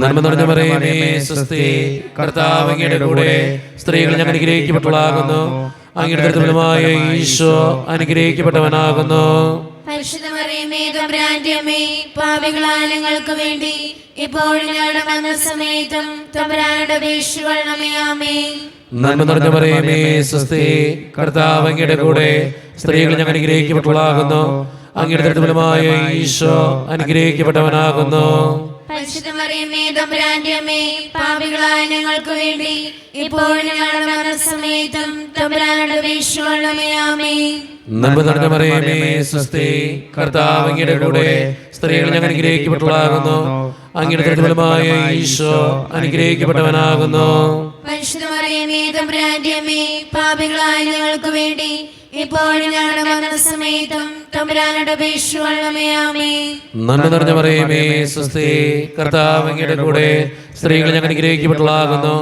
നന്മ നിറഞ്ഞ മറിയമേ സുസ്ഥി, കർത്താവ് അങ്ങയുടെ കൂടെ സ്ത്രീകൾ ഞങ്ങൾ അനുഗ്രഹിക്കപ്പെട്ടവളാകുന്നു. അങ്ങയുടെ ദൃഢഫലമായ ഈശോ അനുഗ്രഹിക്കപ്പെട്ടവനാകുന്നു. പരിശുദ്ധ മറിയമേ തമ്പുരാന്റെ അമ്മേ, പാപികളായ ഞങ്ങൾക്ക് വേണ്ടി ഇപ്പോഴും ഞങ്ങളുടെ മരണസമയത്തും തമ്പുരാനോട് അപേക്ഷിക്കണമേ. ആമേൻ. നന്മ നിറഞ്ഞ മറിയമേ സുസ്ഥി, കർത്താവ് അങ്ങയുടെ കൂടെ സ്ത്രീകൾ ഞങ്ങൾ അനുഗ്രഹിക്കപ്പെട്ടവളാകുന്നു. അങ്ങയുടെ ദൃഢഫലമായ ഈശോ അനുഗ്രഹിക്കപ്പെട്ടവനാകുന്നു. പരിശുദ്ധ മറിയമേ തമ്പുരാന്റെ അമ്മേ, പാപികളായ ഞങ്ങൾക്ക് വേണ്ടി ഇപ്പോഴും ഞങ്ങളുടെ മരണസമയത്തും തമ്പുരാനോട് അപേക്ഷിക്കണമേ. ആമേൻ. നന്മ നിറഞ്ഞ മറിയമേ സുസ്ഥി, കർത്താവ് അങ്ങയുടെ കൂടെ സ്ത്രീകൾ ഞങ്ങൾ അനുഗ്രഹിക്കപ്പെട്ടവളാകുന്നു. അങ്ങയുടെ ദൃഢഫലമായ ഈശോ അനുഗ്രഹിക്കപ്പെട്ടവനാകുന്നു. പരിശുദ്ധ മറിയമേ തമ്പുരാന്റെ അമ്മേ, പാപികളായ ഞങ്ങൾക്ക് വേണ്ടി ഇപ്പോഴും ഞങ്ങളുടെ മരണസമയത്തും തമ്പുരാനോട് അപേക്ഷിക്കണമേ. ആമേൻ. നന്മ നിറഞ്ഞ മറിയമേ സുസ്ഥി, കർത്താവ് അങ്ങയുടെ കൂടെ സ്ത്രീകൾ ഞങ്ങൾ അനുഗ്രഹിക്കപ്പെട്ടവളാകുന്നു.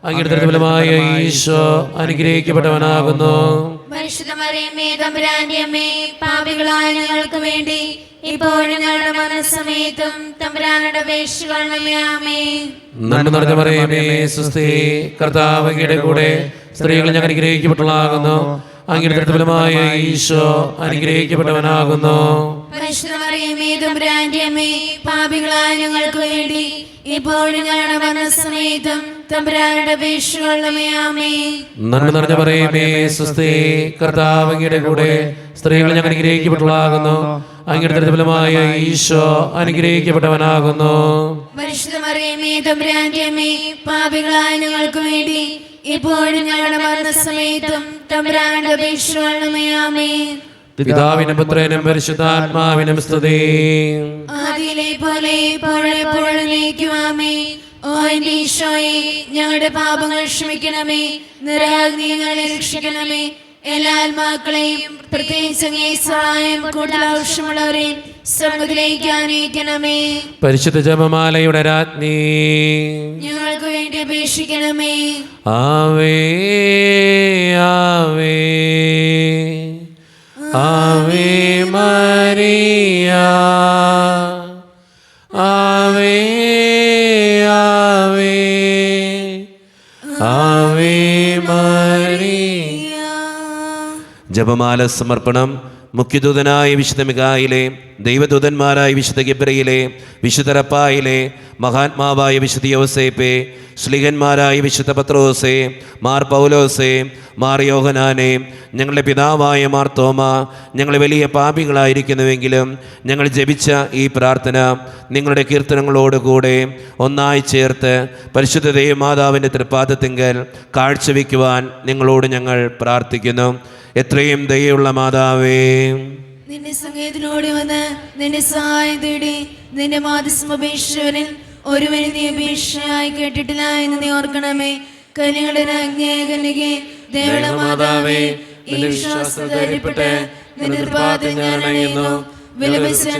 അങ്ങയുടെ ഫലമായ ഈശോ അനുഗ്രഹിക്കപ്പെട്ടവനാകുന്നു. പരിശുദ്ധ മറിയമേ തമ്പുരാന്റെ അമ്മേ, പാപികളായ ഞങ്ങൾക്ക് വേണ്ടി ഇപ്പോഴും ഞങ്ങളുടെ മരണസമയത്തും തമ്പുരാനോട് അപേക്ഷിക്കണമേ. ആമേൻ. നന്മ നിറഞ്ഞ മറിയമേ സ്വസ്തി, കർത്താവ് അങ്ങയുടെ കൂടെ സ്ത്രീകൾ ഞങ്ങൾ അനുഗ്രഹിക്കപ്പെട്ടവളാകുന്നു. അങ്ങയുടെ ഫലമായ ഈശോ അനുഗ്രഹിക്കപ്പെട്ടവനാകുന്നു. പരിശുദ്ധ മറിയമേ തമ്പുരാന്റെ അമ്മേ, പാപികളായ ഞങ്ങൾക്ക് വേണ്ടി ഇപ്പോഴും ഞങ്ങളുടെ മരണസമയത്തും തമ്പുരാനോട് അപേക്ഷിക്കണമേ. ആമേൻ. നന്മ നിറഞ്ഞ മറിയമേ സ്വസ്തി, കർത്താവ് അങ്ങയുടെ കൂടെ സ്ത്രീകൾ ഞങ്ങൾ അനുഗ്രഹിക്കപ്പെട്ടവളാകുന്നു. അങ്ങയുടെ ഫലമായ ഈശോ അനുഗ്രഹിക്കപ്പെട്ടവനാകുന്നു. പരിശുദ്ധ മറിയമേ തമ്പുരാന്റെ അമ്മേ, പാപികളായ ഞങ്ങൾക്ക് വേണ്ടി ഇപ്പോഴും ഞങ്ങളുടെ മരണസമയത്തും തമ്പുരാനോട് അപേക്ഷിക്കണമേ. ആമേൻ. പിതാവിനും പുത്രനും പരിശുദ്ധാത്മാവിനും സ്തുതി. ആദിയിലെ പോലെ ഇപ്പോഴെപ്പോഴും ആമേൻ. ഓ എന്റെ ഈശോയെ, ഞങ്ങളുടെ പാപങ്ങൾ ക്ഷമിക്കണമേ, നിരാഗ്നികളെ രക്ഷിക്കണമേ. എല്ലാ ആത്മാക്കളെയും പ്രത്യേകിച്ച് അങ്ങേ സഹായം കൂടുതൽ ആവശ്യമുള്ളവരെയും സ്വർഗ്ഗത്തിലേക്ക് ആനയിക്കണമേ. പരിശുദ്ധ ജപമാലയുടെ രാജ്ഞി, ഞങ്ങൾക്ക് വേണ്ടി അപേക്ഷിക്കണമേ. ആവേ ആവേ ആവേ മരിയ, ആവേ ആവേ ആവേ മരിയ. ജപമാല സമർപ്പണം. മുഖ്യദൂതനായ വിശുദ്ധ മിഖായിലെ, ദൈവദൂതന്മാരായ വിശുദ്ധ ഗബ്രിയേലേ, വിശുദ്ധ റഫായേലേ, മഹാത്മാവായ വിശുദ്ധ യോസേപ്പേ, ശ്ലീഹന്മാരായ വിശുദ്ധ പത്രോസേ, മാർ പൗലോസേ, മാർ യോഹനാനെ, ഞങ്ങളുടെ പിതാവായ മാർ തോമ, ഞങ്ങൾ വലിയ പാപികളായിരിക്കുന്നുവെങ്കിലും ഞങ്ങൾ ജപിച്ച ഈ പ്രാർത്ഥന നിങ്ങളുടെ കീർത്തനങ്ങളോടുകൂടെ ഒന്നായി ചേർത്ത് പരിശുദ്ധ ദൈവമാതാവിൻ്റെ തൃപ്പാദത്തിങ്കൽ കാഴ്ചവെക്കുവാൻ നിങ്ങളോട് ഞങ്ങൾ പ്രാർത്ഥിക്കുന്നു. എത്രയും ദയയുള്ള മാതാവേ, നിന്റെ സംഗീതത്തിനോട് വന്ന് നിന്റെ സഹായം തേടി നിന്റെ മാധ്യസ്ഥം അപേക്ഷിച്ചവരിൽ ഒരുവന് നീ അപേക്ഷയായി കേട്ടിട്ടില്ല എന്ന് നീ ഓർക്കണമേ. കന്യകളുടെ രാജ്ഞിയായ കന്യകേ, ദയയുള്ള മാതാവേ, ഈ വിശ്വാസം ധൈര്യപ്പെട്ട് നിന്റെ കൃപാത്തിൽ ഞാൻ അണയുന്നു. വിലപിച്ചി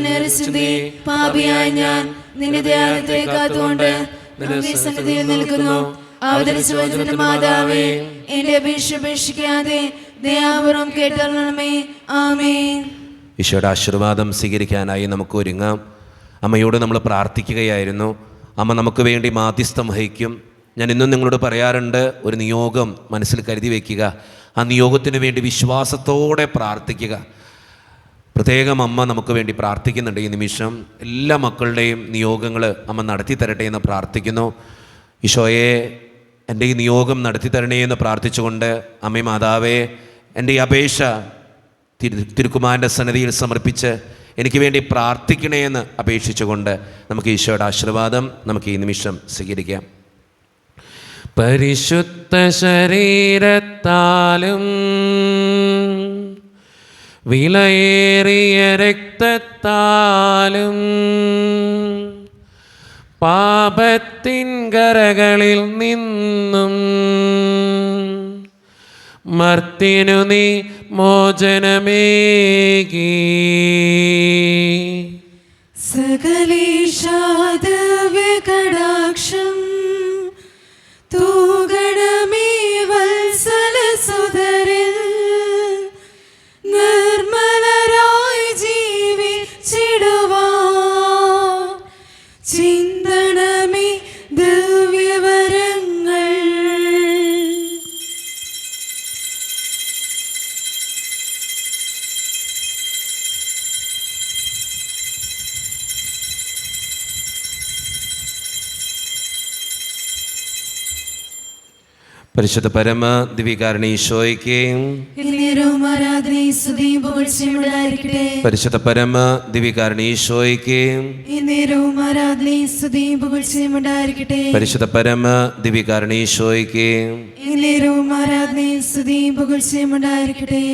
പാപിയായ ഞാൻ നിന്റെ ധ്യാനത്തെ കാത്തുകൊണ്ട് നിന്റെ സന്നിധിയിൽ നിൽക്കുന്നു. അവതരിച്ച വചനത്തിന്റെ മാതാവേ, എന്റെ അപേക്ഷ ഉപേക്ഷിക്കാതെ ദയാപൂർവം കേട്ടറിയണമേ. ആമേൻ. ഈശോയുടെ ആശീർവാദം സ്വീകരിക്കാനായി നമുക്ക് ഒരുങ്ങാം. അമ്മയോട് നമ്മൾ പ്രാർത്ഥിക്കുകയായിരുന്നു. അമ്മ നമുക്ക് വേണ്ടി മാധ്യസ്ഥം വഹിക്കും. ഞാൻ ഇന്നും നിങ്ങളോട് പറയാറുണ്ട്, ഒരു നിയോഗം മനസ്സിൽ കരുതി വയ്ക്കുക. ആ നിയോഗത്തിന് വേണ്ടി വിശ്വാസത്തോടെ പ്രാർത്ഥിക്കുക. പ്രത്യേകം അമ്മ നമുക്ക് വേണ്ടി പ്രാർത്ഥിക്കുന്നുണ്ട്. ഈ നിമിഷം എല്ലാ മക്കളുടെയും നിയോഗങ്ങൾ അമ്മ നടത്തി തരട്ടെ എന്ന് പ്രാർത്ഥിക്കുന്നു. ഈശോയെ, എൻ്റെ ഈ നിയോഗം നടത്തി തരണേ എന്ന് പ്രാർത്ഥിച്ചുകൊണ്ട് അമ്മേ മാതാവേ, എൻ്റെ ഈ അപേക്ഷ തിരുക്കുമാരൻ്റെ സന്നിധിയിൽ സമർപ്പിച്ച് എനിക്ക് വേണ്ടി പ്രാർത്ഥിക്കണേ എന്ന് അപേക്ഷിച്ചുകൊണ്ട് നമുക്ക് ഈശോയുടെ ആശീർവാദം നമുക്ക് ഈ നിമിഷം സ്വീകരിക്കാം. പരിശുദ്ധ ശരീരത്താലും വിലയേറിയ രക്തത്താലും പാപത്തിൻ കരകളിൽ നിന്നും മർത്തിനു നീ മോചനമേകി. സകലേശാദവ്യകടാക്ഷം തൂഗണമേ വത്സലസുതരിൽ നിർമ്മലരായി ജീവിച്ചിടുവാൻ ചിന്തണമേ ദിവ്യവരങ്ങൾ. പരിശുദ്ധ പരമ ദിവ്യകാരുണ്യ ഈശോയ്ക്ക് എന്നേരവും ആരാധനയും സ്തുതിയും പുകഴ്ചയും ഉണ്ടായിരിക്കട്ടെ. പരിശുദ്ധ പരമ ദിവ്യകാരുണ്യ ഈശോയ്ക്ക് എന്നേരവും ആരാധനയും സ്തുതിയും പുകഴ്ചയും ഉണ്ടായിരിക്കട്ടെ. പരിശുദ്ധ പരമ ദിവ്യകാരുണ്യ ഈശോയ്ക്ക് എന്നേരവും ആരാധനയും സ്തുതിയും പുകഴ്ചയും ഉണ്ടായിരിക്കട്ടെ.